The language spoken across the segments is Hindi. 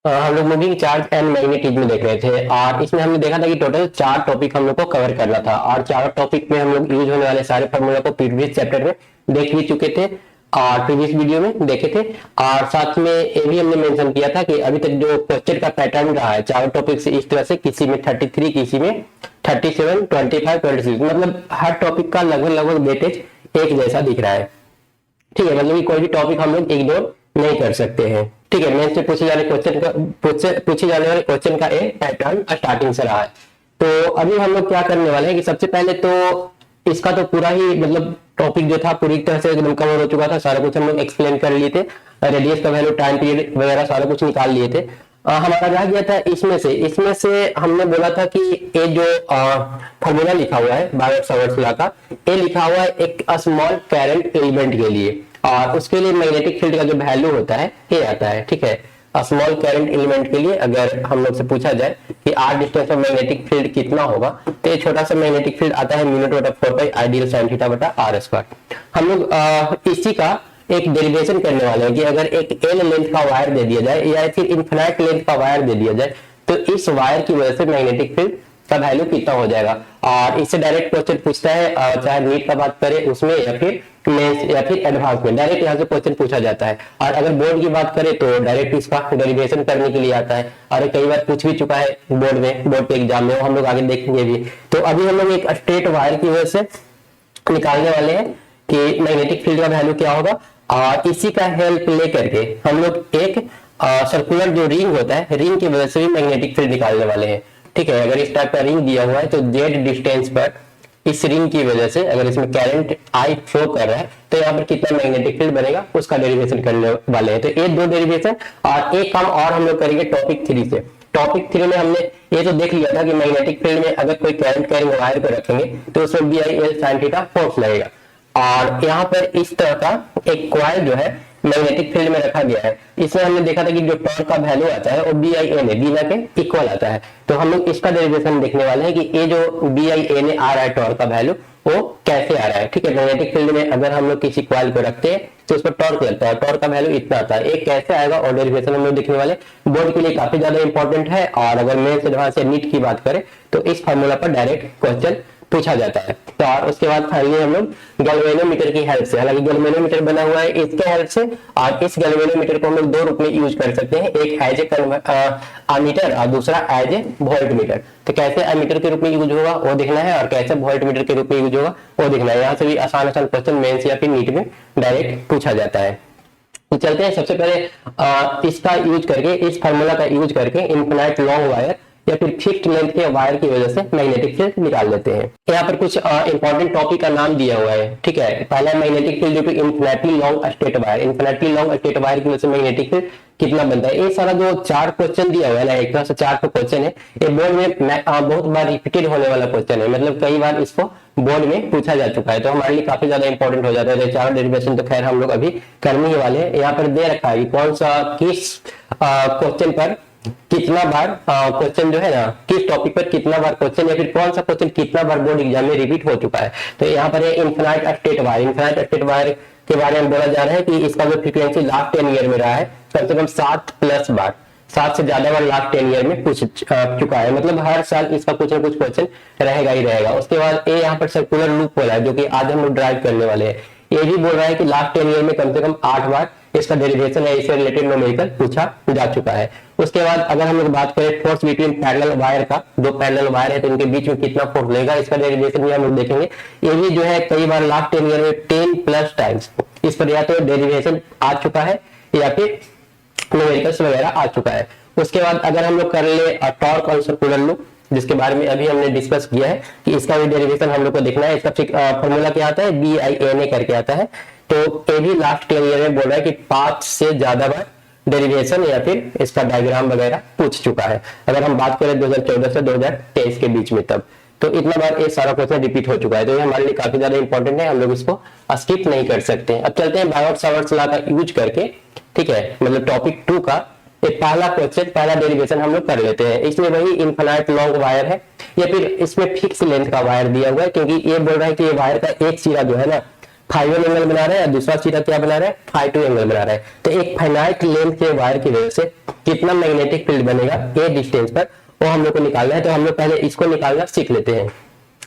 हम लोग मूविंग चार्ज एंड मैग्नेटिज्म में देख रहे थे और इसमें हमने देखा था कि टोटल 4 टॉपिक हम लोग को कवर करना था और चारों टॉपिक में हम लोग यूज होने वाले सारे फार्मूला को प्रीवियस चैप्टर में देख भी चुके थे और प्रीवियस वीडियो में देखे थे। और साथ में ये भी हमने मेंशन किया था कि अभी तक जो क्वेश्चन का पैटर्न रहा है चारों टॉपिक से इस तरह से, किसी में 33, किसी में 37, 25, 26, मतलब हर टॉपिक का लगभग लगभग वेटेज एक जैसा दिख रहा है। ठीक है, मतलब कि कोई भी टॉपिक हम लोग इग्नोर नहीं कर सकते हैं। ठीक है, मेंस से पूछे जाने वाले क्वेश्चन का एक पैटर्न स्टार्टिंग से रहा है। तो अभी हम लोग क्या करने वाले हैं कि सबसे पहले तो इसका तो पूरा ही मतलब टॉपिक जो था पूरी तरह से एकदम कवर हो चुका था, सारा कुछ हम लोग एक्सप्लेन कर लिए थे, रेडियस का वैल्यू, टाइम पीरियड वगैरह सारा कुछ निकाल लिए थे। हमारा रह गया था इसमें से हमने बोला था कि ये जो फॉर्मूला लिखा हुआ है बायोट-सावर्ट्स लॉ का, ये लिखा हुआ है एक स्मॉल करंट एलिमेंट के लिए और उसके लिए मैग्नेटिक फील्ड का जो वैल्यू होता है ये आता है। ठीक है, स्मॉल करंट एलिमेंट के लिए अगर हम लोग से पूछा जाए कि आर डिस्टेंस पर मैग्नेटिक फील्ड कितना होगा तो ये छोटा सा मैग्नेटिक फील्ड आता है μ0/4 आइडियल sin थीटा बटा r स्क्वायर। हम लोग इसी का एक डेरिवेशन करने वाले हैं कि अगर एक एल लेंथ का वायर दे दिया जाए या फिर इनफिनाइट लेंथ का वायर दे दिया जाए तो इस वायर की वजह से मैग्नेटिक फील्ड का वैल्यू कितना हो जाएगा। और इससे डायरेक्ट क्वेश्चन पूछता है, चाहे नीट का बात करें उसमें या फिर मेंस या फिर एडवांस में, डायरेक्ट यहाँ से क्वेश्चन पूछा जाता है। और अगर बोर्ड की बात करें तो डायरेक्ट इसका डेरिवेशन करने के लिए आता है और कई बार पूछ भी चुका है बोर्ड पे एग्जाम में, वो हम लोग आगे देखेंगे भी। तो अभी हम लोग एक स्ट्रेट वायर की वजह से निकालने वाले हैं कि मैग्नेटिक फील्ड का वैल्यू क्या होगा और इसी का हेल्प लेकर के हम लोग एक सर्कुलर जो रिंग होता है, रिंग की वजह से भी मैग्नेटिक फील्ड निकालने वाले हैं। ठीक है, अगर इस टाइप का रिंग दिया हुआ है तो जेड डिस्टेंस पर इस रिंग की वजह से अगर इसमें करंट आई फ्लो कर रहा है तो यहाँ पर कितना मैग्नेटिक फील्ड बनेगा उसका डेरिवेशन करने वाले हैं। तो ये दो डेरिवेशन और एक काम और हम लोग करेंगे टॉपिक 3 से। टॉपिक 3 में हमने ये तो देख लिया था कि मैग्नेटिक फील्ड में अगर कोई करंट कैरिंग वायर को रखेंगे तो उसमें BIL sin थीटा फोर्स लगेगा और यहाँ पर इस तरह का एक कॉइल जो है मैग्नेटिक फील्ड में रखा गया है। इसमें हमने देखा था कि जो टॉर्क का वैल्यू आता है वो BIN है, बिना के इक्वल आता है। तो हम लोग इसका डेरिवेशन देखने वाले हैं कि ये जो BIN आ रहा है टॉर्क का वैल्यू वो कैसे आ रहा है। ठीक है, मैग्नेटिक फील्ड में अगर हम लोग किसी कॉइल को रखते हैं तो उस पर टॉर्क लगता है, टॉर्क का वैल्यू इतना आता है, एक कैसे आएगा और डेरिवेशन हम लोग देखने वाले। बोर्ड के लिए काफी ज्यादा इंपॉर्टेंट है और अगर मेंस एडवांस या नीट की बात करें तो इस फार्मूला पर डायरेक्ट क्वेश्चन पूछा जाता है। तो और उसके बाद फाइनली हम लोग गैल्वेनोमीटर की हेल्प से, हालांकि गैल्वेनोमीटर बना हुआ है इसके हेल्प से, और इस गैल्वेनोमीटर को हम लोग 2 रूप में यूज कर सकते हैं, एक एज ए अमीटर और दूसरा एज ए वोल्टमीटर। तो कैसे अमीटर के रूप में यूज होगा वो देखना है और कैसे वोल्टमीटर के रूप में यूज होगा वो देखना है। यहाँ से भी आसान आसान क्वेश्चन मेंस या फिर नीट में डायरेक्ट पूछा जाता है। तो चलते हैं सबसे पहले इसका यूज करके, इस फार्मूला का यूज करके इनफिनाइट लॉन्ग वायर या फिर फिक्स्ड लेंथ के वायर की वजह से मैग्नेटिक फील्ड निकाल लेते हैं। यहाँ पर कुछ इंपॉर्टेंट टॉपिक का नाम दिया हुआ है। ठीक है, पहला magnetic field due to infinitely long straight wire, infinitely long straight wire की वजह से मैग्नेटिक फील्ड कितना बनता है। ये सारा जो 4 क्वेश्चन दिया हुआ है ना, एक तरह से 4 क्वेश्चन है, ये बोर्ड में बहुत बार रिपीटेड होने वाला क्वेश्चन है, मतलब कई बार इसको बोर्ड में पूछा जा चुका है, तो हमारे लिए काफी ज्यादा इंपॉर्टेंट हो जाता है। 4 डेरिवेशन तो खैर हम लोग अभी करने ही वाले हैं। यहाँ पर दे रखा है कि कौन सा किस क्वेश्चन पर कितना बार क्वेश्चन जो है ना, किस टॉपिक पर कितना बार क्वेश्चन या फिर कौन सा क्वेश्चन कितना बार बोर्ड एग्जाम में रिपीट हो चुका है। तो यहाँ पर infinite straight wire, infinite straight wire के बारे में बोला जा रहा है कि इसका जो फ्रीक्वेंसी लास्ट 10 ईयर में रहा है कम से कम 7+ बार, 7 से ज्यादा बार लास्ट 10 ईयर में पूछ चुका है, मतलब हर साल इसका कुछ ना कुछ क्वेश्चन रहेगा ही रहेगा। उसके बाद ये यहाँ पर सर्कुलर लूप बोला है जो कि आज हम लोग ड्राइव करने वाले हैं। ये भी बोल रहा है कि लास्ट 10 ईयर में कम से कम 8 बार इसका डेरिवेशन है, इससे रिलेटेड न्यूमेरिकल पूछा जा चुका है। उसके बाद अगर हम लोग बात करें फोर्स बिटवीन पैरेलल वायर का, 2 पैरेलल वायर है तो इनके बीच में कितना फोर्स लगेगा, इसका डेरिवेशन भी हम लोग देखेंगे। ये भी जो है कई बार लास्ट 10 ईयर में 10+ टाइम्स इस पर या तो डेरिवेशन आ चुका है या फिर न्यूमेरिकल्स वगैरह आ चुका है। उसके बाद अगर हम लोग कर ले टॉर्क और सर्कुलर लूप, जिसके बारे में अभी हमने डिस्कस किया है कि इसका भी डेरिवेशन हम लोग को देखना है। इसका फॉर्मूला क्या आता है, BINA करके आता है। तो ये भी लास्ट 10 ईयर में बोल रहा है कि 5 से ज्यादा बार डेरिवेशन या फिर इसका डायग्राम वगैरह पूछ चुका है। अगर हम बात करें 2014 से 2023 के बीच में, तब तो इतना बार ये सारा क्वेश्चन रिपीट हो चुका है, तो ये हमारे लिए काफी ज्यादा इंपॉर्टेंट है, हम लोग इसको स्किप नहीं कर सकते। अब चलते हैं बायोट-सावर्ट्स लॉ का यूज करके। ठीक है, मतलब टॉपिक 2 का पहला क्वेश्चन, पहला डेरिवेशन हम लोग कर लेते हैं। इसमें वही इनफिनाइट लॉन्ग वायर है या फिर इसमें फिक्स लेंथ का वायर दिया हुआ है, क्योंकि ये बोल रहा है कि ये वायर का एक सिरा जो है ना फाइव एंगल बना रहा है और दूसरा सिरा क्या बना रहा है, 5 एंगल बना रहा है। तो एक फाइनाइट लेंथ के वायर की वजह से कितना मैग्नेटिक फील्ड बनेगा ए डिस्टेंस पर, वो हम लोग को निकालना है। तो हम लोग पहले इसको निकालना सीख लेते हैं।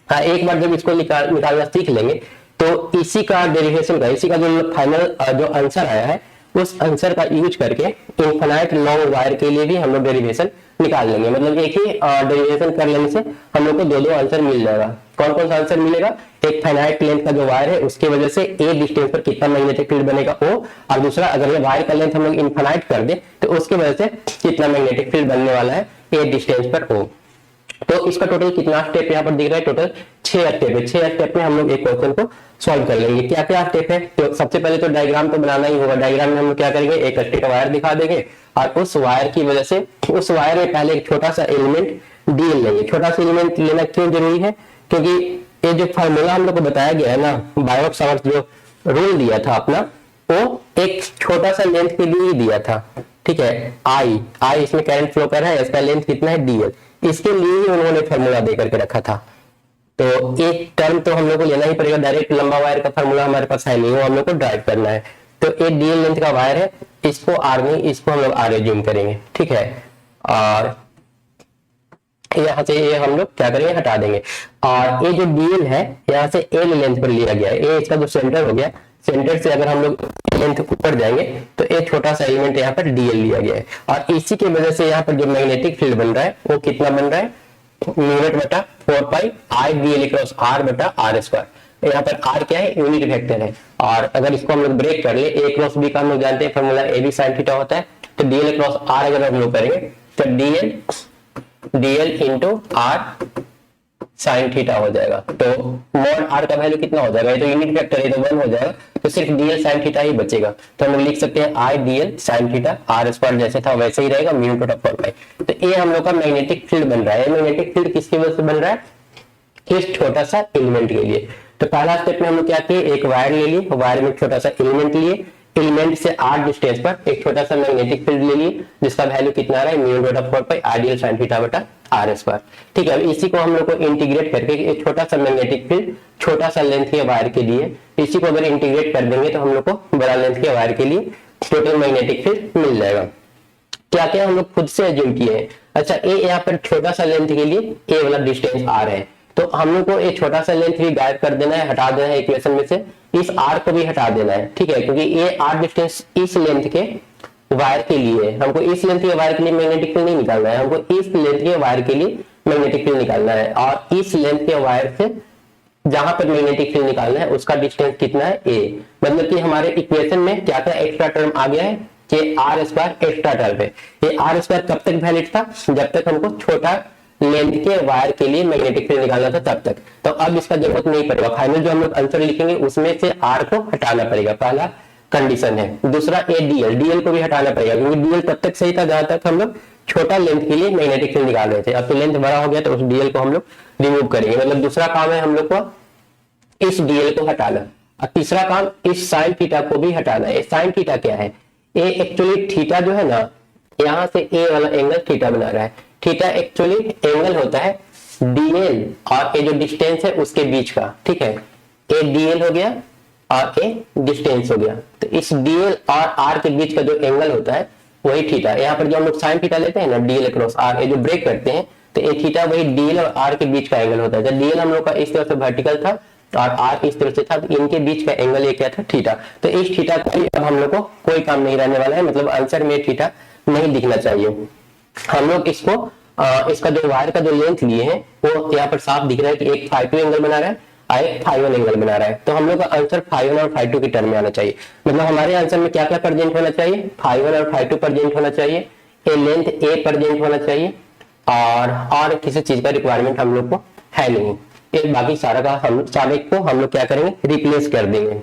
हाँ, एक बार जब इसको निकालना सीख लेंगे तो इसी का डेरिवेशन का, इसी का जो फाइनल जो आंसर आया है उस आंसर का यूज करके इनफाइनाइट लॉन्ग वायर के लिए भी हम लोग डेरिवेशन निकाल लेंगे। मतलब एक ही डेरिवेशन कर लेने से हम लोग को दो दो आंसर मिल जाएगा। कौन कौन सा आंसर मिलेगा? एक फाइनाइट लेंथ का जो वायर है उसकी वजह से ए डिस्टेंस पर कितना मैग्नेटिक फील्ड बनेगा ओ, और दूसरा अगर ये वायर का लेंथ हम लोग इनफाइनाइट कर दे तो उसकी वजह से कितना मैग्नेटिक फील्ड बनने वाला है ए डिस्टेंस पर ओ। तो इसका टोटल कितना स्टेप यहाँ पर दिख रहा है? टोटल 6 स्टेप है। 6 स्टेप में हम लोग एक क्वेश्चन को सॉल्व कर लेंगे। क्या क्या स्टेप है? तो सबसे पहले तो डायग्राम तो बनाना ही होगा। डायग्राम में हम लोग क्या करेंगे, एक स्टिक वायर दिखा देंगे और उस वायर की वजह से उस वायर में पहले एक छोटा सा एलिमेंट डी लेंगे। छोटा सा एलिमेंट लेना क्यों जरूरी है? क्योंकि ये जो फार्मूला हम लोग को बताया गया है ना, बायोट-सावर्त जो रूल दिया था अपना, वो एक छोटा सा लेंथ के लिए ही दिया था। ठीक है, आई इसमें करंट फ्लो कर रहा है, इसका लेंथ कितना है डीएल, इसके लिए ही उन्होंने फार्मूला दे करके रखा था। तो एक टर्म तो हम लोग को लेना ही पड़ेगा। डायरेक्ट लंबा वायर का फार्मूला हमारे पास है नहीं, वो हम लोग को ड्राइव करना है। तो एक डीएल लेंथ का वायर है, इसको आर नहीं, इसको हम लोग आर एज्यूम करेंगे। ठीक है, और यहाँ से ये हम लोग क्या करेंगे, हटा देंगे। और ये जो डीएल है यहाँ से एल लेंथ पर लिया गया है, ये इसका जो सेंटर हो गया, सेंटर से अगर हम लोग लेंथ ऊपर जाएंगे तो एक छोटा सा एलिमेंट यहाँ पर डीएल लिया गया है। और इसी की वजह से यहाँ पर जो मैग्नेटिक फील्ड बन रहा है वो कितना बन रहा है, म्यू बटा 4 पाई आई डीएल क्रॉस आर बटा आर स्क्वायर। यहाँ पर आर क्या है, यूनिट वेक्टर है। और अगर इसको हम लोग ब्रेक कर ले, ए क्रॉस बी का हम लोग जानते हैं formula A B sine theta होता है, तो डीएल क्रॉस आर अगर हम लोग करेंगे तो DL into R sine theta हो जाएगा। तो मॉड आर का वैल्यू कितना हो जाएगा, ये तो यूनिट वेक्टर है तो 1 हो जाएगा, तो सिर्फ डीएल साइन थीटा ही बचेगा। तो हम लोग लिख सकते हैं I DL sine theta, R square जैसे था वैसे ही रहेगा, म्यू बटा 4 पाई। तो ये हम लोग का मैग्नेटिक फील्ड बन रहा है। मैग्नेटिक फील्ड किसकी वजह से बन रहा है, इस छोटा सा एलिमेंट के लिए। तो पहला स्टेप में हम लोग क्या किए, एक वायर ले लिए, वायर में छोटा सा एलिमेंट लिए, एलिमेंट से आर डिस्टेंस पर एक छोटा सा मैग्नेटिक फील्ड ले लिए जिसका वैल्यू कितना आ रहा है, म्यू बटा 4 पाई आइडियल साइन थीटा बटा आर स्क्वायर। ठीक है, इसी को हम लोग को इंटीग्रेट करके एक छोटा सा मैग्नेटिक फील्ड छोटा सा लेंथ के वायर के लिए, इसी को अगर इंटीग्रेट कर देंगे तो हम लोग को बड़ा लेंथ के वायर के लिए टोटल मैग्नेटिक फील्ड मिल जाएगा। क्या क्या हम लोग खुद से एज्यूम किए हैं। अच्छा, ए यहाँ पर छोटा सा लेंथ के लिए ए वाला डिस्टेंस आर है, तो हम लोग को एक छोटा सा लेंथ भी गायब कर देना है, हटा देना है इक्वेशन में से, इस आर को भी हटा देना है। ठीक है, क्योंकि ये आर डिस्टेंस इस लेंथ के वायर के लिए है, हमको इस लेंथ के वायर के लिए मैग्नेटिक फील्ड नहीं निकालना है, हमको इस लेंथ के वायर के लिए मैग्नेटिक फील्ड निकालना है। और इस लेंथ के वायर से जहां पर मैग्नेटिक फील्ड निकालना है उसका डिस्टेंस कितना है ए। मतलब कि हमारे इक्वेशन में क्या क्या एक्स्ट्रा टर्म आ गया है कि आर स्क्वायर एक्स्ट्रा टर्म है। ये आर स्क्वायर कब तक वैलिड था, जब तक हमको छोटा लेंथ के वायर के लिए मैग्नेटिक फील्ड निकालना था तब तक। तो अब इसका जरूरत नहीं पड़ेगा, फाइनल जो हम लोग आंसर लिखेंगे उसमें से आर को हटाना पड़ेगा, पहला कंडीशन है। दूसरा ए डीएल को भी हटाना पड़ेगा, क्योंकि डीएल तब तक सही था जहां तक हम लोग छोटा लेंथ के लिए मैग्नेटिक फील्ड निकाल रहे थे। अब तो लेंथ बड़ा हो गया तो उस डीएल को हम लोग रिमूव करेंगे। मतलब दूसरा काम है हम लोग को इस डीएल को हटाना, और तीसरा काम इस साइन थीटा को भी हटाना है। साइन थीटा क्या है, ए एक्चुअली थीटा जो है ना, यहां से ए वाला एंगल थीटा बना रहा है। थीटा एक्चुअली एंगल होता है डीएल और ये जो डिस्टेंस है उसके बीच का। ठीक है, ए डीएल हो गया और ए डिस्टेंस हो गया, तो इस डीएल और आर के बीच का जो एंगल होता है वही थीटा। यहाँ पर जो हम लोग साइन थीटा लेते हैं ना, डीएल क्रॉस आर, ये जो ब्रेक करते हैं तो ये थीटा वही डीएल और आर के बीच का एंगल होता है। जब डीएल हम लोग का इस तरह से वर्टिकल था और आर इस तरह से था, तो इनके बीच का एंगल ये क्या था, थीटा। तो इस थीटा का अब हम लोग को कोई काम नहीं रहने वाला है, मतलब आंसर में थीटा नहीं दिखना चाहिए। हम लोग इसको इसका जो वायर का जो लेंथ लिए हैं वो यहाँ पर साफ दिख रहा है कि एक φ2 एंगल बना रहा है और एक φ1 एंगल बना रहा है। तो हम लोग का आंसर φ1 और φ2 की टर्म में आना चाहिए। मतलब हमारे आंसर में क्या क्या प्रेजेंट होना चाहिए, φ1 और φ2 प्रेजेंट होना चाहिए, ए लेंथ ए प्रेजेंट होना चाहिए, और किसी चीज का रिक्वायरमेंट हम लोग को है नहीं। ये बाकी सारा का हम सारे को हम लोग क्या करेंगे, रिप्लेस कर देंगे।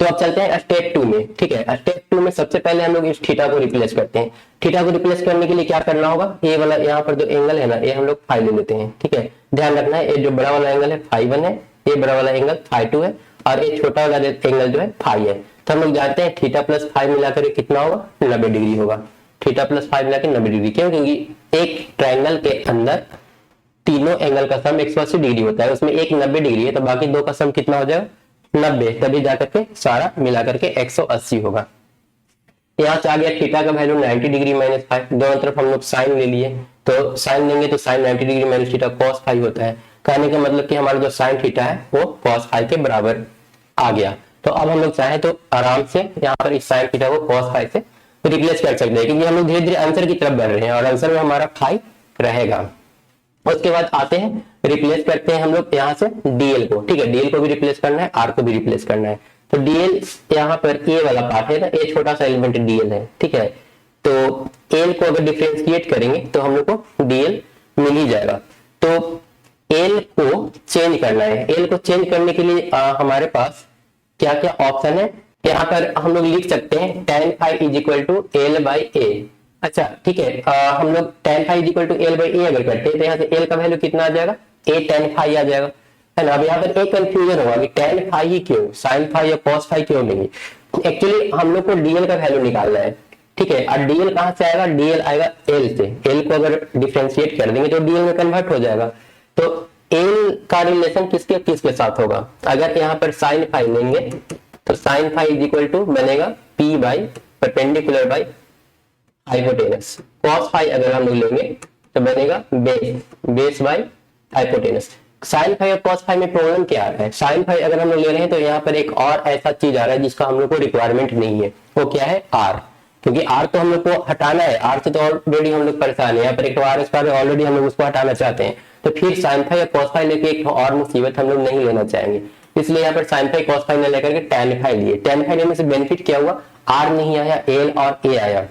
तो अब चलते हैं स्टेप 2 में। ठीक है, स्टेप 2 में सबसे पहले हम लोग इस थीटा को रिप्लेस करते हैं। थीटा को रिप्लेस करने के लिए क्या करना होगा, ये वाला यहाँ पर जो एंगल है ना, ये हम लोग फाइ ले लेते हैं। ठीक है, ध्यान रखना है, ये जो बड़ा वाला एंगल है φ1 है, ये बड़ा वाला एंगल φ2 है, और ये छोटा वाला एंगल जो है फाइ है। तो हम लोग जानते हैं थीटा प्लस फाइ मिलाकर कितना होगा, 90 डिग्री होगा। थीटा प्लस फाइ मिलाकर 90 डिग्री, क्यों, क्योंकि एक ट्रायंगल के अंदर तीनों एंगल का सम 180 डिग्री होता है, उसमें एक 90 डिग्री है, तो बाकी दो का सम कितना हो जाएगा, 90, तभी जाकर के सारा मिलाकर के 180 होगा। यहाँ से आ गया थीटा का वैल्यू 90 डिग्री माइनस फाइव, दोनों तरफ हम लोग साइन ले लिए, तो साइन लेंगे तो sine 90 degree minus theta cos phi होता है। कहने का मतलब कि हमारा जो साइन थीटा है वो कॉस फाइव के बराबर आ गया। तो अब हम लोग चाहे तो आराम से यहाँ पर इस साइन थीटा को कॉस फाइव से रिप्लेस कर सकते हैं, क्योंकि हम लोग धीरे धीरे आंसर की तरफ बढ़ रहे हैं और आंसर में हमारा फाइव रहेगा। उसके बाद आते हैं रिप्लेस करते हैं हम लोग यहाँ से डीएल को, ठीक है, डीएल को भी रिप्लेस करना है, आर को भी रिप्लेस करना है। तो डीएल यहाँ पर ए वाला पार्ट है ना, ए छोटा सा एलिमेंट डीएल है, ठीक है। तो एल को अगर डिफरेंशिएट करेंगे तो हम लोग को डीएल मिल ही जाएगा। तो एल को चेंज करना है, एल को चेंज करने के लिए हमारे पास क्या क्या ऑप्शन है, यहाँ पर हम लोग लिख सकते हैं tan phi is equal to L by A. अच्छा ठीक है, हम लोग tan phi is equal to L by A अगर करते हैं तो यहाँ से एल का वैल्यू कितना आ जाएगा, ए tan phi आ जाएगा, है ना। अब यहाँ पर एक कंफ्यूजन होगा कि tan phi ही क्यों, sin phi या cos phi क्यों नहीं। एक्चुअली हम लोग को डीएल का वैल्यू निकालना है, ठीक है। और डीएल कहाँ से आएगा, डीएल आएगा एल से, एल को अगर डिफरेंशिएट कर देंगे तो डीएल में कन्वर्ट हो जाएगा। तो एल का रिलेशन किसके किसके साथ होगा, अगर यहाँ पर sin phi लेंगे तो sin phi is equal to बनेगा p by perpendicular by hypotenuse. cos phi अगर हम लोग लेंगे तो बनेगा base by hypotenuse. sin phi और cos phi में प्रॉब्लम क्या आ रहा है, sin phi अगर हम लोग ले रहे हैं तो यहाँ पर एक और ऐसा चीज आ रहा है जिसका हम लोग को रिक्वायरमेंट नहीं है, वो क्या है r, क्योंकि r तो हम लोग को हटाना है, r से तो ऑलरेडी हम लोग परेशान है, यहाँ पर एक आर स्क्वायर ऑलरेडी हम लोग उसको हटाना चाहते हैं, तो फिर sin phi या cos phi लेके एक और मुसीबत हम लोग नहीं लेना चाहेंगे, इसलिए यहाँ पर sin phi cos phi न लेकर के tan phi लिए। tan phi लेने से बेनिफिट क्या हुआ, r नहीं आया, l और a आया।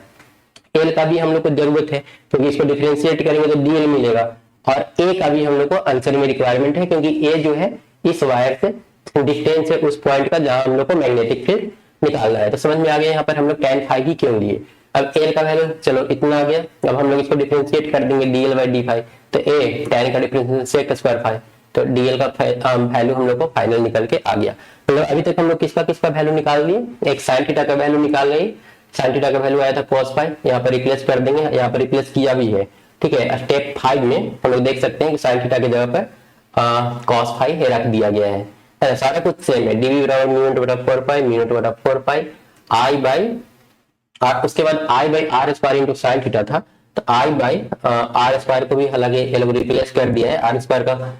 l का भी हम लोग को जरूरत है क्योंकि इसको डिफरेंशिएट करेंगे तो dl मिलेगा, और a का भी हम लोग को आंसर में रिक्वायरमेंट है क्योंकि a जो है इस वायर से डिस्टेंस है उस पॉइंट का जहां हम लोग को मैग्नेटिक फील्ड निकालना है। तो समझ में आ गया यहाँ पर हम लोग tan phi ही क्यों लिए। अब l का वैल्यू चलो इतना आ गया, अब हम लोग इसको डिफरेंशिएट कर देंगे dl बाई डी फाई, तो a tan का डिफरेंशिएशन sec स्क्वायर फाई, तो डीएल का वैल्यू हम लोग को फाइनल निकल के आ गया। मतलब अभी तक हम लोग किसका किसका वैल्यू निकाल लिए, एक साइन थीटा का वैल्यू निकाल गई, साइन थीटा का वैल्यू आया था cos फाई, यहाँ पर रिप्लेस कर देंगे, यहाँ पर रिप्लेस किया भी है, ठीक है। स्टेप 5 में हम लोग देख सकते हैं कि साइन थीटा की जगह पर cos फाई रख दिया गया है, सारा कुछ सेम है, डीवी बराबर म्यू नॉट बटा 4 पाई, म्यू नॉट बटा 4 पाई आई बाई आर, उसके बाद I by R square into sine theta था, तो आई बाई आर स्क्वायर को भी हालांकि रिप्लेस कर दिया है आर स्क्वायर का।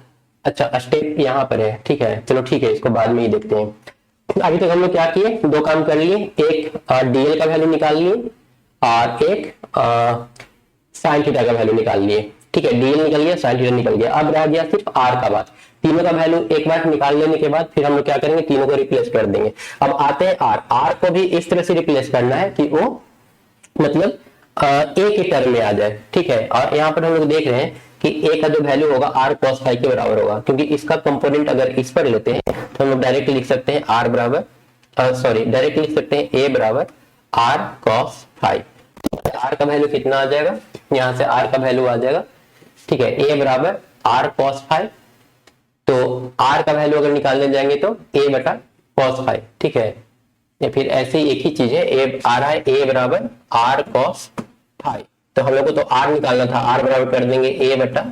अच्छा स्टेप यहाँ पर है, ठीक है, चलो ठीक है, इसको बाद में ही देखते हैं। अभी तक हम लोग क्या किए, दो काम कर लिए, एक डीएल का वैल्यू निकाल लिए और एक साइन थीटा का वैल्यू निकाल लिए, ठीक है। डीएल निकल गया, साइन थीटा निकल गया, अब रह गया सिर्फ आर का बात। तीनों का वैल्यू एक बार निकाल लेने के बाद फिर हम लोग क्या करेंगे, तीनों को रिप्लेस कर देंगे। अब आते हैं आर, आर को भी इस तरह से रिप्लेस करना है कि वो मतलब ए के टर्म में आ जाए, ठीक है। और यहाँ पर हम लोग देख रहे हैं कि ए का जो वैल्यू होगा आर cos फाई के बराबर होगा, क्योंकि इसका कंपोनेंट अगर इस पर लेते हैं तो हम लोग डायरेक्ट लिख सकते हैं आर बराबर डायरेक्ट लिख सकते हैं ए बराबर आर cos फाई। आर का वैल्यू कितना आ जाएगा, यहाँ से आर का वैल्यू आ जाएगा, ठीक है, ए बराबर आर cos फाई, तो आर का वैल्यू अगर निकालने जाएंगे तो ए बटा cos फाई, ठीक है। या फिर ऐसे ही एक ही चीज है, ए आ रहा है ए बराबर आर cos फाई, तो हम लोग को तो आर निकालना था, आर बराबर कर देंगे ए बटा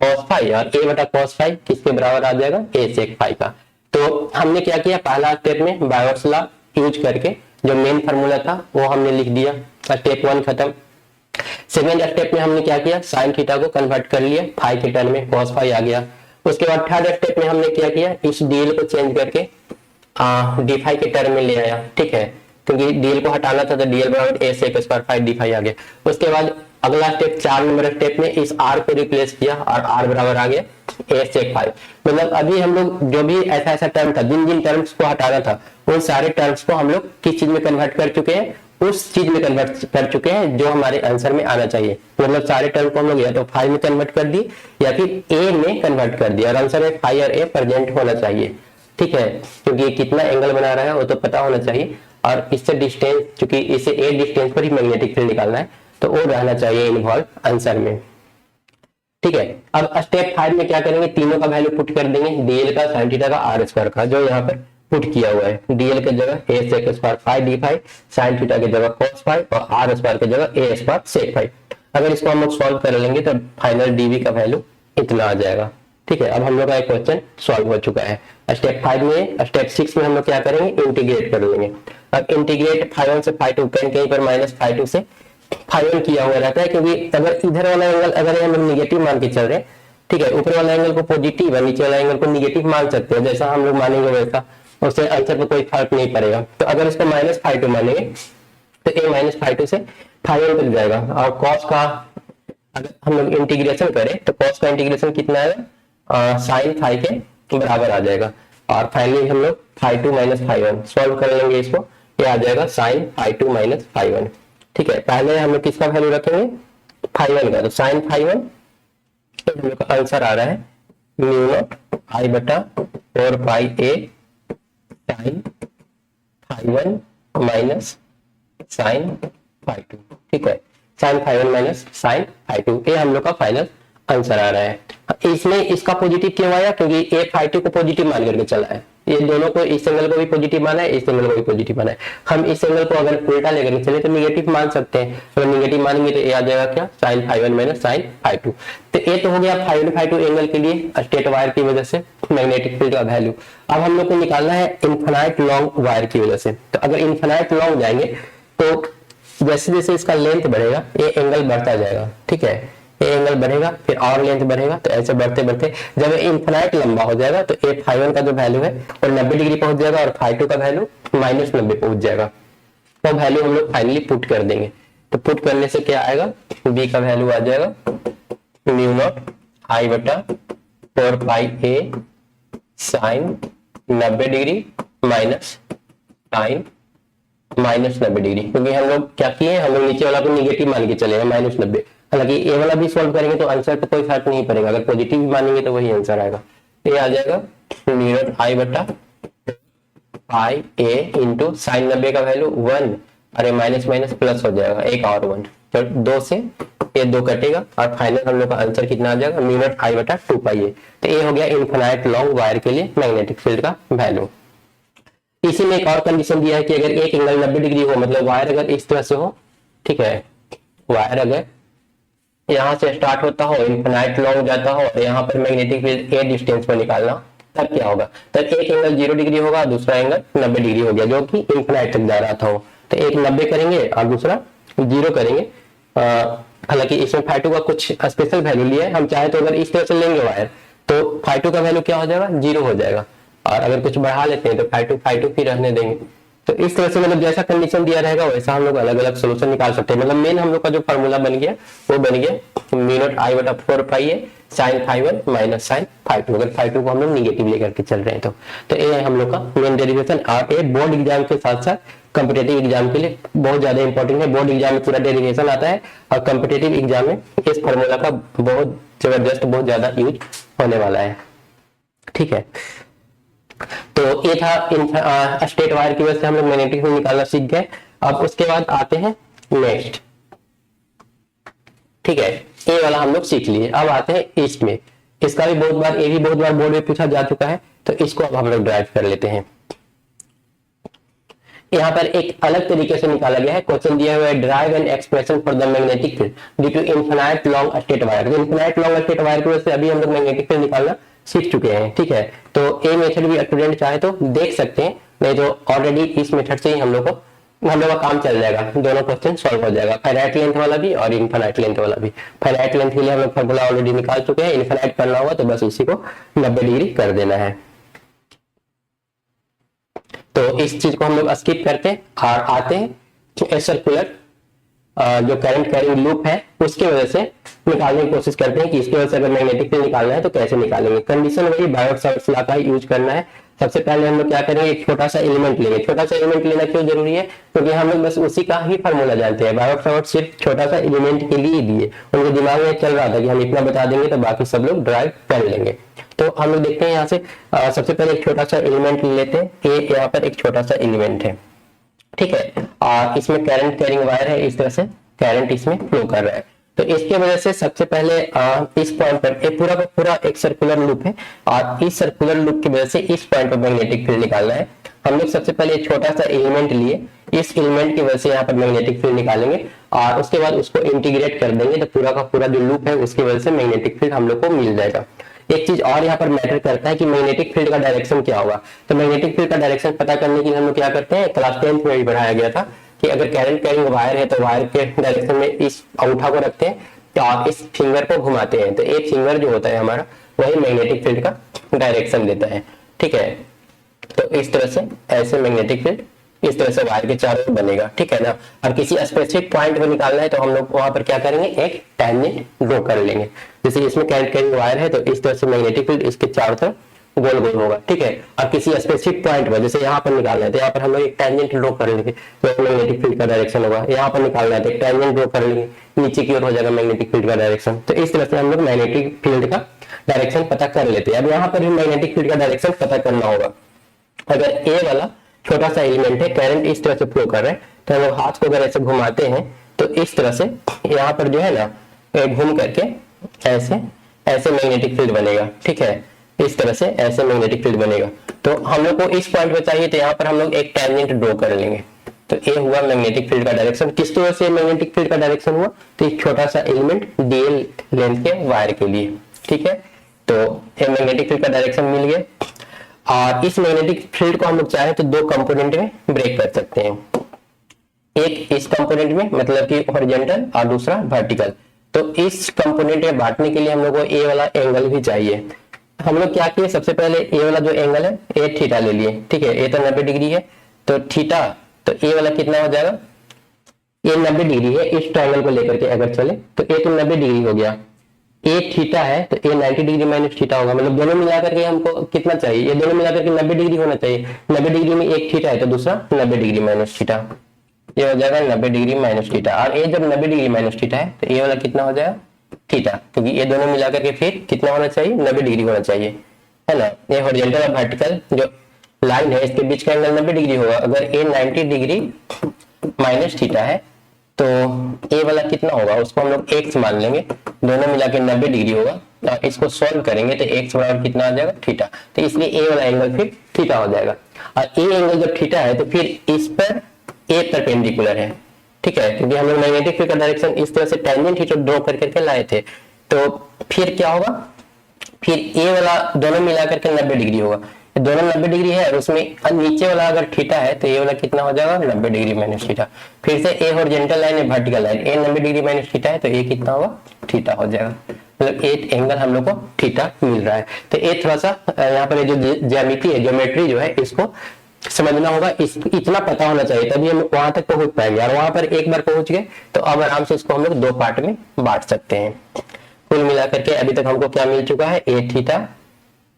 cos फाई, और ए बटा cos फाई किसके बराबर आ जाएगा, ए सेक फाई का। तो हमने क्या किया, पहला स्टेप में बायोट्स लॉ यूज करके जो मेन फार्मूला था वो हमने लिख दिया, स्टेप 1 खत्म। सेकेंड स्टेप में हमने क्या किया, साइन थीटा को कन्वर्ट कर लिया फाई के टर्म में, cos फाई आ गया। उसके बाद थर्ड स्टेप में हमने क्या किया, इस डीएल को चेंज करके डी फाई के टर्म में ले आया, ठीक है, क्योंकि डीएल को हटाना था तो डीएल बराबर A sec square phi D phi आ गया। उसके बाद अगला स्टेप 4 नंबर स्टेप में इस आर को रिप्लेस किया और आर बराबर आ गया ए सेक फाई। मतलब अभी हम लोग जो भी ऐसा ऐसा टर्म था, जिन जिन टर्म्स को हटाना था उन सारे टर्म्स को हम लोग किस चीज में कन्वर्ट कर चुके हैं, उस चीज में कन्वर्ट कर चुके हैं जो हमारे आंसर में आना चाहिए। मतलब सारे टर्म को हम लोग या तो फाई में कन्वर्ट कर दी या फिर ए में कन्वर्ट कर दिया, और आंसर में फाई और ए प्रेजेंट होना चाहिए, ठीक है, क्योंकि कितना एंगल बना रहा है वो तो पता होना चाहिए, और इससे डिस्टेंस, क्योंकि इसे ए डिस्टेंस पर ही मैग्नेटिक फील्ड निकालना है तो वो रहना चाहिए इन्वॉल्व आंसर में, ठीक है। अब स्टेप 5 में क्या करेंगे, तीनों का वैल्यू पुट कर देंगे, डीएल का, साइन थीटा का, आर स्क्वायर का, जो यहाँ पर पुट किया हुआ है, डीएल की जगह A sec square phi D phi, sine theta की जगह cos फाई और आर स्क्वायर की जगह ए स्क्वायर सेक फाई। अगर इसको हम लोग सॉल्व कर लेंगे तो फाइनल डीवी का वैल्यू इतना आ जाएगा, ठीक है, अब हम लोग का एक क्वेश्चन सॉल्व हो चुका है। स्टेप 5 में, स्टेप 6 में हम लोग क्या करेंगे, इंटीग्रेट कर लेंगे। अब इंटीग्रेट फाई 1 से फाई 2, कहीं पर माइनस फाई 2 से फाई 1 किया हुआ रहता है, क्योंकि अगर इधर वाला एंगल अगर हम लोग निगेटिव मान के चल रहे हैं, ठीक है, ऊपर वाला एंगल को पॉजिटिव और नीचे वाला एंगल को निगेटिव मान सकते हैं, जैसा हम लोग मानेंगे वैसा, उससे आंसर पर कोई फर्क नहीं पड़ेगा। तो अगर इसको माइनस फाई 2 मानेंगे तो ए माइनस फाई 2 से फाई 1 तक जाएगा। और कॉस का अगर हम लोग इंटीग्रेशन करें तो कॉस का इंटीग्रेशन कितना है, साइन फाई के बराबर आ जाएगा। और फाइनली हम लोग फाई 2 माइनस फाई 1 सॉल्व कर लेंगे इसको, ये आ जाएगा साइन फाई 2 माइनस फाई 1। ठीक है, पहले हम लोग किसका वैल्यू रखेंगे, फाई 1 का, तो साइन फाई 1 हम लोग का आंसर आ रहा है म्यू नॉट आई बटा 4 pi A sine phi 1 minus sine phi 2। ठीक है, sine phi 1 minus sine phi 2, ये हम लोग का फाइनल आंसर आ रहा है। इसमें इसका पॉजिटिव क्यों आया, क्योंकि ए फाई 2 को पॉजिटिव मान करके चला है, ये दोनों को, इस एंगल को भी पॉजिटिव माना है, इस एंगल को भी पॉजिटिव माना है। हम इस एंगल को अगर उल्टा लेकर चले तो निगेटिव मान सकते हैं, अगर निगेटिव मानेंगे तो ये आ जाएगा क्या, sine phi 1 minus sine phi 2। तो ये तो हो गया फाई 1 फाई 2 एंगल के लिए स्ट्रेट वायर की वजह से मैग्नेटिक फील्ड का वैल्यू। अब हम लोग को निकालना है इनफिनाइट लॉन्ग वायर की वजह से। तो अगर इनफिनाइट लॉन्ग जाएंगे तो जैसे जैसे इसका लेंथ बढ़ेगा ये एंगल बढ़ता जाएगा। ठीक है, ये एंगल बढ़ेगा फिर और लेंथ बढ़ेगा, तो ऐसे बढ़ते बढ़ते जब ये इनफिनाइट लंबा हो जाएगा तो ए फाई 1 का जो वैल्यू है वो 90 डिग्री पहुंच जाएगा और फाई 2 का वैल्यू माइनस 90 पहुंच जाएगा। तो वैल्यू हम लोग फाइनली पुट कर देंगे। तो पुट करने से क्या आएगा, बी का वैल्यू आ जाएगा म्यू नॉट आई बटा 4 pi A sine 90 degree minus sine minus 90 degree, क्योंकि हम लोग क्या किए, हम लोग नीचे वाला को निगेटिव मान के चले हैं माइनस 90। हालांकि ये वाला भी सॉल्व करेंगे तो आंसर पे कोई फर्क नहीं पड़ेगा, अगर पॉजिटिव भी मानेंगे तो वही आंसर आएगा। ये आ जाएगा म्यू नॉट आई बटा पाई ए इंटू साइन 90 का वैल्यू 1, अरे माइनस माइनस प्लस हो जाएगा एक और 1, तो 2 से ये 2 कटेगा और फाइनल हम लोग का आंसर कितना आ जाएगा, म्यू नॉट आई बटा 2 पाई ए। तो ये हो गया इनफिनाइट लॉन्ग वायर के लिए मैग्नेटिक फील्ड का वैल्यू। इसी में एक और कंडीशन दिया है कि अगर एक एंगल 90 डिग्री हो, मतलब वायर अगर इस तरह से हो, ठीक है, वायर अगर यहाँ से स्टार्ट होता हो, इनफिनाइट लॉन्ग जाता हो, यहाँ पर मैग्नेटिक फील्ड ए डिस्टेंस पर निकालना, तब क्या होगा, तब एक एंगल 0 डिग्री होगा, दूसरा एंगल 90 डिग्री हो गया, जो कि इनफिनाइट तक जा रहा था। तो एक 90 करेंगे और दूसरा 0 करेंगे। हालांकि इसमें फाई 2 का कुछ स्पेशल वैल्यू लिया है, हम चाहे तो अगर इस तरह से लेंगे वायर तो फाई 2 का वैल्यू क्या हो जाएगा, 0 हो जाएगा, और अगर कुछ बढ़ा लेते हैं तो फाई 2 फिर रहने देंगे। तो इस तरह से मतलब जैसा कंडीशन दिया रहेगा वैसा हम लोग अलग अलग सोल्यूशन निकाल सकते हैं। मतलब मेन हम लोग का जो फॉर्मूला बन गया वो बन गया म्यू नॉट आई बटा 4 pi A sine phi 1 minus sine phi 2, अगर फाई 2 को हम लोग निगेटिव लेकर के चल रहे हैं तो ये है हम लोग का मेन डेरिवेशन। और ये बोर्ड एग्जाम के साथ साथ कॉम्पिटेटिव एग्जाम के लिए बहुत ज्यादा इंपॉर्टेंट है। बोर्ड एग्जाम में पूरा डेरिवेशन आता है और कॉम्पिटेटिव एग्जाम में इस फॉर्मूला का बहुत जबरदस्त, बहुत ज्यादा यूज होने वाला है। ठीक है, तो ये था स्ट्रेट वायर की वजह से हम लोग मैग्नेटिक फील्ड निकालना सीख गए। अब उसके बाद आते हैं नेक्स्ट। ठीक है, ये वाला हम लोग सीख लिए, अब आते हैं ईस्ट में। इसका भी बहुत बार, ये भी बहुत बार बोर्ड में पूछा जा चुका है, तो इसको अब हम लोग ड्राइव कर लेते हैं। यहाँ पर एक अलग तरीके से निकाला गया है, क्वेश्चन दिया हुआ है derive an expression for the magnetic field due to infinite long straight wire. Infinite long straight wire की वजह से अभी हम लोग मैग्नेटिक फील्ड निकालना सीख चुके हैं। ठीक है, तो ये मेथड भी स्टूडेंट चाहे तो देख सकते हैं, नहीं तो ऑलरेडी इस मेथड से ही हम लोग का काम चल जाएगा, दोनों क्वेश्चन सॉल्व हो जाएगा, फाइनाइट लेंथ वाला भी और इनफिनाइट लेंथ वाला भी। फाइनाइट लेंथ के लिए हम लोग फॉर्मूला ऑलरेडी निकाल चुके हैं, इनफिनाइट करना होगा तो बस इसी को 90 डिग्री कर देना है। तो इस चीज को हम लोग स्किप करते हैं और आते हैं सर्कुलर जो करंट कैरिंग लूप है उसकी वजह से निकालने की कोशिश करते हैं कि इसकी वजह से अगर मैग्नेटिक फील्ड निकालना है तो कैसे निकालेंगे। कंडीशन वही बायोट-सावर्ट्स लॉ का यूज करना है। सबसे पहले हम लोग क्या करेंगे, एक छोटा सा एलिमेंट लेंगे। छोटा सा एलिमेंट लेना क्यों जरूरी है, क्योंकि हम लोग बस उसी का ही फार्मूला जानते हैं। बायोट-सावर्ट्स सिर्फ छोटा सा एलिमेंट के लिए दिए, उनके दिमाग में चल रहा था कि हम इतना बता देंगे तो बाकी सब लोग ड्राइव कर लेंगे। तो हम लोग देखते हैं यहाँ से सबसे पहले एक छोटा सा एलिमेंट लेते हैं। यहाँ पर एक छोटा सा एलिमेंट है, ठीक है, और इसमें करंट कैरिंग वायर है, इस तरह से करंट इसमें फ्लो कर रहा है। तो इसके वजह से सबसे पहले इस पॉइंट पर एक पूरा का पूरा एक सर्कुलर लूप है और इस सर्कुलर लूप की वजह से इस पॉइंट पर मैग्नेटिक फील्ड निकालना है। हम लोग सबसे पहले एक छोटा सा एलिमेंट लिए, इस एलिमेंट की वजह से यहाँ पर मैग्नेटिक फील्ड निकालेंगे और उसके बाद उसको इंटीग्रेट कर देंगे तो पूरा का पूरा जो लूप है उसकी वजह से मैग्नेटिक फील्ड हम लोग को मिल जाएगा। एक चीज और यहाँ पर मैटर करता है कि मैग्नेटिक फील्ड का डायरेक्शन क्या होगा। तो मैग्नेटिक फील्ड का डायरेक्शन पता करने के लिए हम लोग क्या करते हैं, क्लास 10th में भी पढ़ाया गया था कि अगर करंट कैरिंग वायर है तो वायर के डायरेक्शन में इस अंगूठा को रखते हैं और इस फिंगर को घुमाते हैं, तो एक फिंगर जो होता है हमारा वही मैग्नेटिक फील्ड का डायरेक्शन देता है। ठीक है, तो इस तरह से ऐसे मैग्नेटिक फील्ड इस तरह से वायर के चारों ओर बनेगा। ठीक है ना। और किसी स्पेसिफिक पॉइंट को निकालना है तो हम लोग वहां पर क्या करेंगे, एक टेंजेंट ड्रॉ कर लेंगे। जैसे इसमें करंट कैरिंग वायर है तो इस तरह से मैग्नेटिक फील्ड इसके चारों तरफ गोल गोल होगा। ठीक है, और किसी स्पेसिफिक पॉइंट पर जैसे यहाँ पर निकालना है तो यहाँ पर हम लोग एक टेंजेंट ड्रॉ कर लेंगे, तो मैग्नेटिक फील्ड का डायरेक्शन होगा। यहाँ पर निकालना है तो एक टेंजेंट ड्रॉ कर लेंगे, नीचे की ओर हो जाएगा मैग्नेटिक फील्ड का डायरेक्शन। तो इस तरह से हम लोग मैग्नेटिक फील्ड का डायरेक्शन पता कर लेते हैं। अब यहाँ पर भी मैग्नेटिक फील्ड का डायरेक्शन पता करना होगा। अगर ए वाला छोटा सा एलिमेंट है, करंट इस तरह से फ्लो कर रहा है, तो हम लोग हाथ को अगर ऐसे घुमाते हैं तो इस तरह से यहाँ पर जो है ना घूम करके ऐसे ऐसे मैग्नेटिक फील्ड बनेगा। ठीक है, इस तरह से ऐसे मैग्नेटिक फील्ड बनेगा। तो हम लोग को इस पॉइंट पे चाहिए तो यहाँ पर हम लोग एक टेंजेंट ड्रॉ कर लेंगे। तो ये हुआ मैग्नेटिक फील्ड का डायरेक्शन। किस तरह से मैग्नेटिक फील्ड का डायरेक्शन हुआ, तो एक छोटा सा एलिमेंट डीएल लेंथ के वायर के लिए। ठीक है, तो ये मैग्नेटिक फील्ड का डायरेक्शन मिल गया। और इस मैग्नेटिक फील्ड को हम लोग चाहे तो दो कंपोनेंट में ब्रेक कर सकते हैं, एक इस कंपोनेंट में मतलब कि हॉरिजॉन्टल और दूसरा वर्टिकल। तो इस कंपोनेंट में बांटने के लिए हम लोग को ए वाला एंगल भी चाहिए। हम लोग क्या किए, सबसे पहले ए वाला जो एंगल है ए थीटा ले लिए। ठीक है, ए तो 90 डिग्री है, तो थीटा तो ए वाला कितना हो जाएगा, ये 90 डिग्री है। इस ट्रायंगल को लेकर के अगर चले तो ए तो 90 डिग्री हो गया, ए थीटा है तो ए 90 डिग्री माइनस थीटा होगा। मतलब दोनों मिलाकर के हमको कितना चाहिए, ये दोनों मिलाकर के 90 डिग्री होना चाहिए। 90 डिग्री में एक थीटा है तो दूसरा 90 डिग्री माइनस थीटा, ये हो जाएगा 90 डिग्री माइनस थीटा। और ये जब 90 डिग्री माइनस थीटा है तो ये वाला कितना हो जाएगा, थीटा, क्योंकि ये दोनों मिलाकर के फिर कितना होना चाहिए, 90 डिग्री होना चाहिए, है ना। ये हॉरिजॉन्टल और वर्टिकल जो लाइन है इसके बीच का एंगल 90 डिग्री होगा। अगर ए 90 डिग्री माइनस थीटा है तो ए वाला कितना होगा, उसको हम लोग x मान लेंगे, दोनों मिला के 90 डिग्री होगा। और इसको सॉल्व करेंगे तो x बराबर कितना आ जाएगा, थीटा। तो इसलिए ए वाला एंगल फिर थीटा हो जाएगा। और ए एंगल जब थीटा है तो फिर इस पर ए परपेंडिकुलर है। ठीक है, क्योंकि हम लोग मैग्नेटिक फील्ड का डायरेक्शन इस तरह से टेंजेंट थीटा ड्रॉ करके लाए थे, तो फिर क्या होगा, फिर ए वाला दोनों मिलाकर के 90 डिग्री होगा। दोनों 90 डिग्री है और उसमें नीचे वाला अगर थीटा है तो ये वाला कितना हो जाएगा, 90 डिग्री माइनस थीटा। फिर से ए हॉरिजॉन्टल लाइन है, वर्टिकल लाइन, ए 90 डिग्री माइनस थीटा है तो ये कितना होगा, थीटा हो जाएगा। मतलब एक एंगल हम लोग को थीटा मिल रहा है। तो ये थोड़ा सा यहाँ पर जो ज्यामिति है, ज्योमेट्री जो है, इसको समझना होगा, इतना पता होना चाहिए तभी हम वहां तक पहुंच पाएंगे। और वहां पर एक बार पहुंच गए तो अब आराम से इसको हम लोग दो पार्ट में बांट सकते हैं। कुल मिलाकर के अभी तक हमको क्या मिल चुका है, ए थीटा,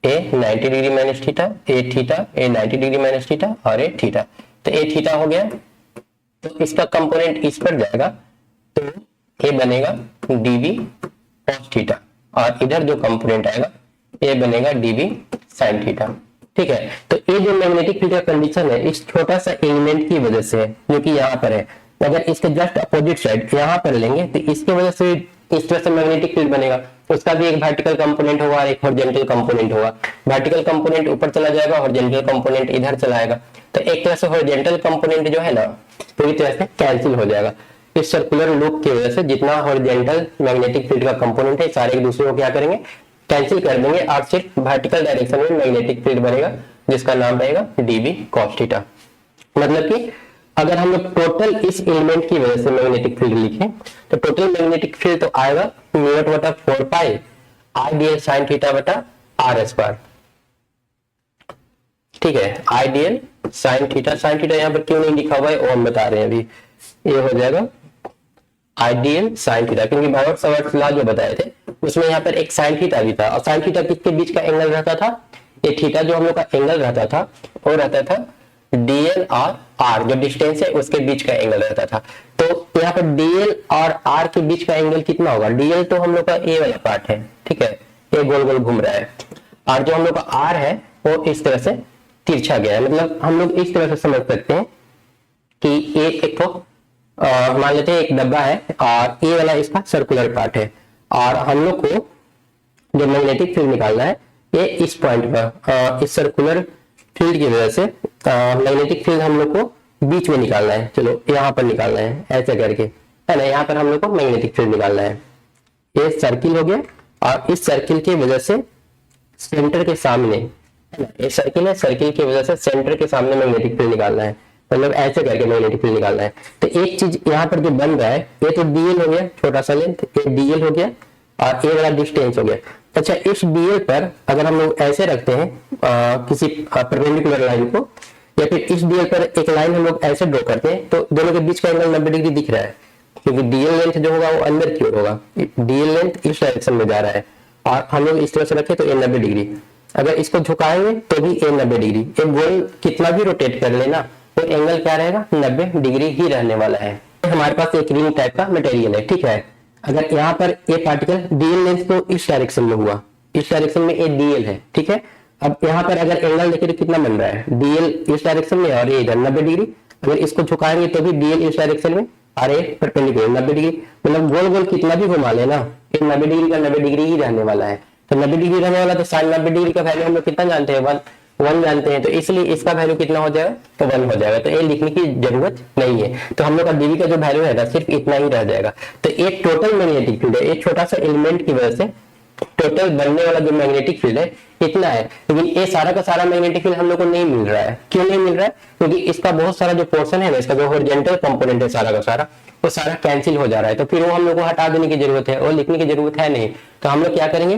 ए 90 डिग्री माइनस थीटा, ए थीटा, ए 90 डिग्री माइनस थीटा और ए थीटा। तो ए थीटा हो गया, तो इसका कंपोनेंट इस पर जाएगा तो ए बनेगा डीवी कॉस थीटा, और इधर जो कंपोनेंट आएगा ए बनेगा डीवी साइन थीटा। ठीक है, तो ये जो मैग्नेटिक फील्ड का कंडीशन है इस छोटा सा एलिमेंट की वजह से है, जो कि यहाँ पर है। अगर इसके जस्ट अपोजिट साइड यहाँ पर लेंगे तो इसकी वजह से इस तरह से मैग्नेटिक फील्ड बनेगा। उसका भी एक वर्टिकल कंपोनेंट होगा और एक हॉरिजॉन्टल कंपोनेंट होगा। वर्टिकल कंपोनेंट ऊपर चला जाएगा, हॉरिजॉन्टल कंपोनेंट इधर चला आएगा। तो एक तरह से हॉरिजॉन्टल कंपोनेंट जो है ना पूरी तरह से कैंसिल हो जाएगा। इस सर्कुलर लूप की वजह से जितना हॉरिजॉन्टल मैग्नेटिक फील्ड का कंपोनेंट है सारे एक दूसरे को क्या करेंगे, कैंसिल कर देंगे, और सिर्फ वर्टिकल डायरेक्शन में मैग्नेटिक फील्ड बनेगा जिसका नाम रहेगा डीवी कॉस थीटा। मतलब कि अगर हम लोग टोटल इस एलिमेंट की वजह से मैग्नेटिक फील्ड लिखें तो टोटल मैग्नेटिक फील्ड तो आएगा म्यू बटा 4 पाई आई डीएल साइन थीटा बटा आर स्क्वायर। ठीक है, आई डीएल साइन थीटा यहाँ पर क्यों नहीं लिखा हुआ है वो हम बता रहे हैं अभी। ये हो जाएगा आइडियल साइन थीटा, क्योंकि बायोट-सावर्त लॉ जो बताए थे उसमें यहाँ पर एक साइन थीटा भी था, और साइन थीटा किसके बीच का एंगल रहता था, ये थीटा जो हम लोग का एंगल रहता था वो रहता था डीएल और आर, जो डिस्टेंस है उसके बीच का एंगल रहता था। तो यहाँ पर डीएल और आर के बीच का एंगल कितना होगा, डीएल तो हम लोग का ए वाला पार्ट है, ठीक है, ये गोल गोल घूम रहा है, और जो हम लोग का आर है वो इस तरह से तिरछा गया है। मतलब हम लोग इस तरह से समझ सकते हैं कि ये एक तो मान लेते हैं एक डब्बा है और ये वाला इसका सर्कुलर पार्ट है, और हम लोग को जो मैग्नेटिक फील्ड निकालना है ये इस पॉइंट पर इस सर्कुलर फील्ड की वजह से मैग्नेटिक फील्ड हम लोग को बीच में निकालना है। चलो यहाँ पर निकालना है ऐसे करके, है ना, यहाँ पर हम लोग को मैग्नेटिक फील्ड निकालना है। ये सर्किल हो गया और इस सर्किल की वजह से सेंटर के सामने, है ना, एक सर्किल है, सर्किल की वजह से सेंटर के सामने मैग्नेटिक फील्ड निकालना है, मतलब ऐसे करके मैग्नेटिक फील्ड निकालना है। तो एक चीज यहाँ पर जो बन रहा है, ये तो डीएल हो गया, छोटा सा लेंथ, ये डीएल हो गया और ये वाला डिस्टेंस हो गया। अच्छा, इस डीएल पर अगर हम लोग ऐसे रखते हैं किसी परपेंडिकुलर लाइन को, या फिर इस डीएल पर एक लाइन हम लोग ऐसे ड्रॉ करते हैं, तो दोनों के बीच का एंगल 90 डिग्री दिख रहा है, क्योंकि डीएल लेंथ जो होगा वो अंदर की ओर होगा, डीएल लेंथ इस डायरेक्शन में जा रहा है और हम लोग इस तरह से रखें तो ये 90 डिग्री। अगर इसको झुकाएंगे तो भी ये 90 डिग्री। एक गोल कितना भी रोटेट कर लेना, तो एंगल क्या रहेगा, 90 डिग्री ही रहने वाला है। हमारे पास एक रिंग टाइप का मटेरियल है, ठीक है। अगर यहाँ पर ये पार्टिकल डीएल लेंथ तो इस डायरेक्शन में हुआ, इस डायरेक्शन में ये डीएल है, ठीक है। अब यहाँ पर अगर एंगल देखें तो कितना बन रहा है, डीएल इस डायरेक्शन में और ये इधर 90 डिग्री। अगर इसको झुकाएंगे तो भी डीएल इस डायरेक्शन में और ये परपेंडिकुलर 90 डिग्री, मतलब गोल गोल कितना भी घुमा लेना, ये 90 डिग्री का 90 डिग्री ही रहने वाला है। तो 90 डिग्री रहने वाला, तो साइन 90 डिग्री का वैल्यू हम लोग कितना जानते हैं, 1 जानते हैं, तो इसलिए इसका वैल्यू कितना हो जाएगा, तो 1 हो जाएगा। तो ये लिखने की जरूरत नहीं है, तो हम लोग का डीवी का जो वैल्यू है सिर्फ इतना ही रह जाएगा। तो ये टोटल मैग्नेटिक फील्ड है, एक छोटा सा एलिमेंट की वजह से टोटल बनने वाला जो मैग्नेटिक फील्ड है इतना है। लेकिन ये सारा का सारा मैग्नेटिक फील्ड हम लोग को नहीं मिल रहा है। क्यों नहीं मिल रहा है, क्योंकि इसका बहुत सारा जो पोर्शन है ना, इसका जो हॉरिजॉन्टल कंपोनेंट है सारा का सारा, वो सारा कैंसिल हो जा रहा है। तो फिर वो हम लोग को हटा देने की जरूरत है, और लिखने की जरूरत है नहीं। तो हम लोग क्या करेंगे,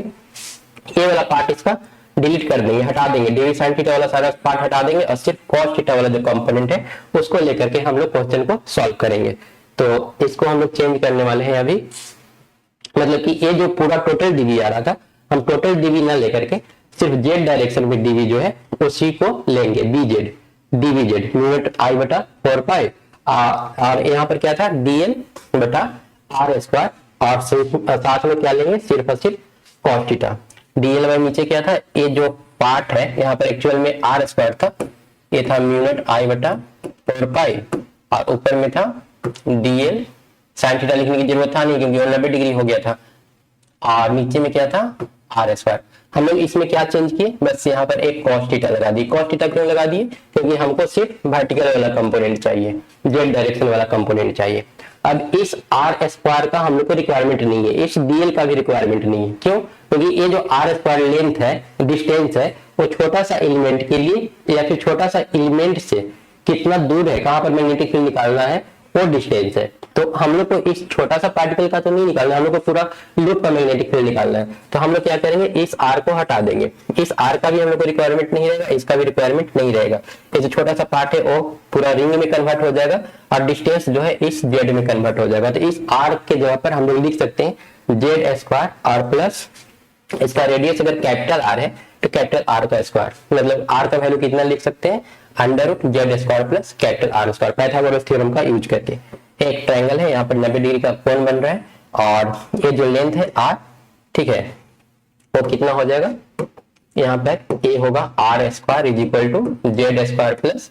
ये वाला पार्ट इसका डिलीट कर देंगे, हटा देंगे, डीवी साइन थीटा वाला सारा पार्ट हटा देंगे और सिर्फ कॉस थीटा वाला जो कंपोनेंट है उसको लेकर के हम लोग क्वेश्चन को सॉल्व करेंगे। तो इसको हम लोग चेंज करने वाले हैं अभी, मतलब कि ये जो पूरा टोटल डीवी आ रहा था, हम टोटल डीवी ना लेकर के सिर्फ जेड डायरेक्शन में डीवी जो है उसी को लेंगे, बीजेड डीवीजेड यूनिट आई बटा 4 पाई, और यहाँ पर क्या था, डीएल बटा आर स्क्वायर, और साथ में क्या लेंगे, सिर्फ और सिर्फ कॉस थीटा। डीएल में नीचे क्या था, ये जो पार्ट है यहाँ पर एक्चुअल में आर स्क्वायर था, ये था यूनिट आई बटा 4 पाई, और ऊपर में था डीएल, साइन थीटा लिखने की जरूरत था नहीं क्योंकि 90 डिग्री हो गया था, और नीचे में क्या था, आर स्क्वायर। हम लोग इसमें क्या चेंज किए, बस यहाँ पर एक कॉस थीटा लगा दी। कॉस थीटा क्यों लगा दिए, क्योंकि हमको सिर्फ वर्टिकल वाला कंपोनेंट चाहिए, जेड डायरेक्शन वाला कंपोनेंट चाहिए। अब इस आर स्क्वायर का हम लोग को रिक्वायरमेंट नहीं है, इस डीएल का भी रिक्वायरमेंट नहीं है। क्यों, क्योंकि ये जो आर स्क्वायर लेंथ है, डिस्टेंस है, वो छोटा सा एलिमेंट के लिए या फिर छोटा सा एलिमेंट से कितना दूर है, कहां पर मैग्नेटिक फील्ड निकालना है, वो डिस्टेंस है। तो हम लोग को इस छोटा सा पार्टिकल का तो नहीं निकालना, हम लोग को पूरा लूप का मैग्नेटिक फील्ड निकालना है। तो हम लोग क्या करेंगे, इस आर को हटा देंगे, इस आर का भी हम लोग को रिक्वायरमेंट नहीं रहेगा, इसका भी रिक्वायरमेंट नहीं रहेगा। ये जो छोटा सा पार्ट है वो पूरा रिंग में कन्वर्ट हो जाएगा और डिस्टेंस जो है इस जेड में कन्वर्ट हो जाएगा। तो इस आर के जगह पर हम लोग लिख सकते हैं जेड स्क्वायर आर प्लस, इसका रेडियस अगर कैपिटल आर है तो कैपिटल आर का स्क्वायर, मतलब आर का वैल्यू कितना लिख सकते हैं, under root Z square plus capital R square, Pythagoras theorem का यूज करके। एक ट्रायंगल है, यहाँ पर 90 डिग्री का कोण बन रहा है, और ये जो लेंथ है आर, ठीक है, वो कितना हो जाएगा, यहाँ पर ए होगा R square is equal to Z square plus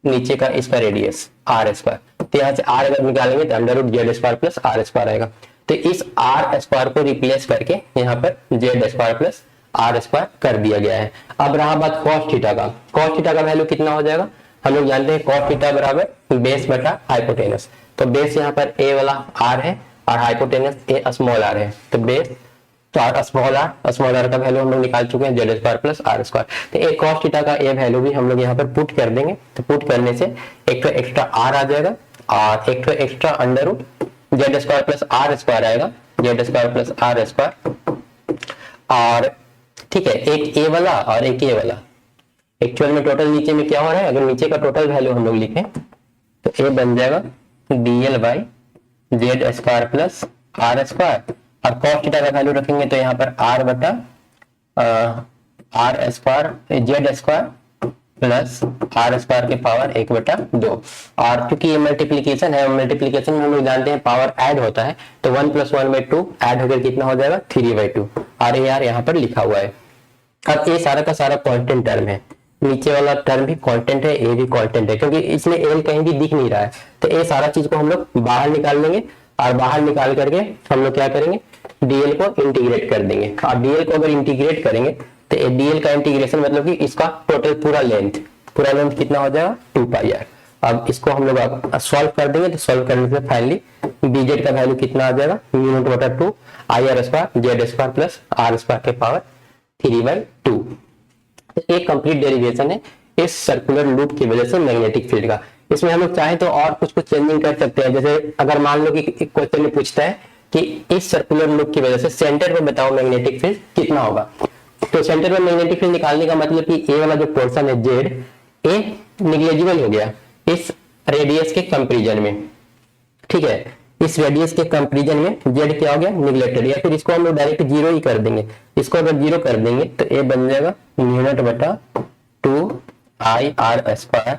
नीचे का इसका रेडियस आर स्क्वायर। तो यहाँ से आर अगर निकालेंगे तो under root Z square plus R square आएगा। तो इस आर स्क्वायर को रिप्लेस करके यहाँ पर Z square plus R square कर दिया गया है। अब रहा बात कॉस थीटा का, कॉस थीटा का वैल्यू कितना हो जाएगा, हम लोग जानते हैं कॉस थीटा बराबर बेस बटा हाइपोटेनस। तो बेस यहाँ पर ए वाला आर है और हाइपोटेनस ए स्मॉल आर है, तो बेस तो आर स्मॉल आर का वैल्यू हम लोग निकाल चुके हैं Z square plus R square. तो एक कॉस थीटा का ए वैल्यू भी हम लोग यहाँ पर पुट कर देंगे। तो पुट करने से एक तो एक्स्ट्रा आर आ जाएगा और एक तो extra under root Z square plus R square आएगा, Z square plus R square, और ठीक है, एक ए वाला और एक ए वाला। एक्चुअल में टोटल नीचे में क्या हो रहा है, अगर नीचे का टोटल वैल्यू हम लोग लिखें तो ए बन जाएगा DL by Z square plus R square, और कॉस थीटा का वैल्यू रखेंगे तो यहाँ पर आर बटा R square Z square plus R square के पावर 1/2। और क्योंकि ये मल्टीप्लीकेशन है, मल्टीप्लीकेशन में हम लोग जानते हैं पावर ऐड होता है, तो 1 + 1/2 ऐड होकर कितना हो जाएगा 3/2, और ये यार यहाँ पर लिखा हुआ है। अब ये सारा का सारा कांस्टेंट टर्म है, नीचे वाला टर्म भी कांस्टेंट है, ये भी कांस्टेंट है, क्योंकि इसमें एल कहीं भी दिख नहीं रहा है। तो ये सारा चीज को हम लोग बाहर निकाल लेंगे, और बाहर निकाल करके हम लोग क्या करेंगे, डीएल को इंटीग्रेट कर देंगे। और डीएल को अगर इंटीग्रेट करेंगे तो डीएल का इंटीग्रेशन मतलब कि इसका टोटल पूरा लेंथ कितना हो जाएगा 2πr। अब इसको हम लोग सॉल्व कर देंगे, तो सॉल्व करने से फाइनली बीजेड का वैल्यू कितना आ जाएगा, μ0/2 IR² Z square plus R square के पावर 3/2। तो एक कंप्लीट डेरिवेशन है इस सर्कुलर लूप की वजह से मैग्नेटिक फील्ड का। इसमें हम लोग चाहे तो और कुछ चेंजिंग कर सकते हैं। जैसे अगर मान लो कि क्वेश्चन में पूछता है कि इस सर्कुलर लूप की वजह से सेंटर पर बताओ मैग्नेटिक फील्ड कितना होगा, तो सेंटर पर मैग्नेटिक फील्ड निकालने का मतलब कि ए वाला जो पोर्शन है जेड, ए निग्लेजिबल हो गया इस रेडियस के कंपैरिजन में। ठीक है, इस रेडियस के कंपैरिजन में जेड क्या हो गया, निग्लेक्टेड, या फिर इसको हम लोग डायरेक्ट जीरो ही कर देंगे। इसको अगर जीरो कर देंगे तो ए बन जाएगा म्यू नॉट बटा 2 r²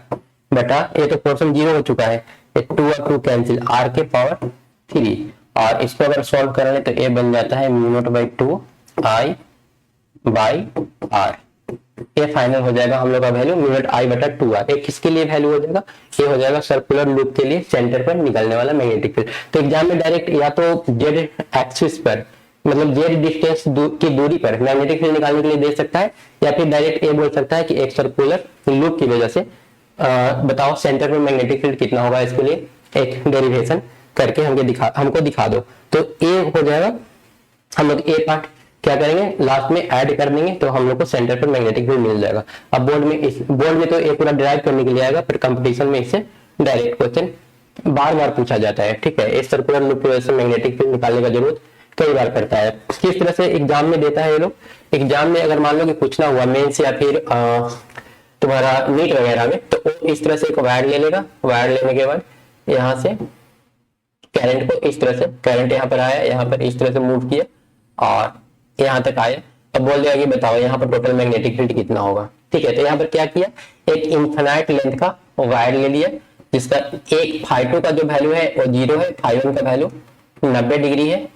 बटा, ये तो पोर्शन जीरो हो चुका है, 2 और 2 कैंसिल, r के पावर 3, और इसको अगर सॉल्व कर ले तो ए बन जाता है म्यू नॉट बाई 2 i/r। ये फाइनल हो जाएगा हम लोग का वैल्यू म्यू नॉट i बटा 2r। एक किसके लिए वैल्यू हो जाएगा, ये हो जाएगा सर्कुलर लूप के लिए सेंटर पर निकलने वाला मैग्नेटिक फील्ड। तो एग्जाम में डायरेक्ट या तो जेड एक्सिस पर, मतलब जेड डिस्टेंस की दूरी पर मैग्नेटिक फील्ड निकालने के लिए दे सकता है, या फिर डायरेक्ट ये बोल सकता है कि एक सर्कुलर लूप की वजह से बताओ सेंटर में मैग्नेटिक फील्ड कितना होगा। इसके लिए एक डेरिवेशन करके हमको दिखा दो। तो ए हो जाएगा, हम लोग ए पार्ट क्या करेंगे लास्ट में ऐड कर देंगे, तो हम लोग को सेंटर पर मैग्नेटिक फील्ड मिल जाएगा। अब बोर्ड में तो ये पूरा डिराइव करने के लिए आएगा, फिर कंपटीशन में इससे डायरेक्ट क्वेश्चन बार बार पूछा जाता है। ठीक है, इस सर्कुलर लूप की वजह से मैग्नेटिक फील्ड निकालने का जरूरत कई बार करता है। किस तरह से एग्जाम में देता है ये लोग, एग्जाम में अगर मान लो कि पूछना हुआ मेंस या फिर तुम्हारा नीट वगैरह में, तो इस तरह से एक वायर ले लेगा। वायर लेने के बाद यहाँ से करंट को इस तरह से, करंट यहाँ पर आया, यहाँ पर इस तरह से मूव किया और यहाँ तक आया। अब बोल देगा कि बताओ यहाँ पर टोटल मैग्नेटिक फील्ड कितना होगा। ठीक है, तो यहाँ पर क्या किया, एक इनफिनाइट लेंथ का वायर ले लिया, जिसका एक φ2 का जो वैल्यू है वो 0 है, φ1 का वैल्यू 90 डिग्री है।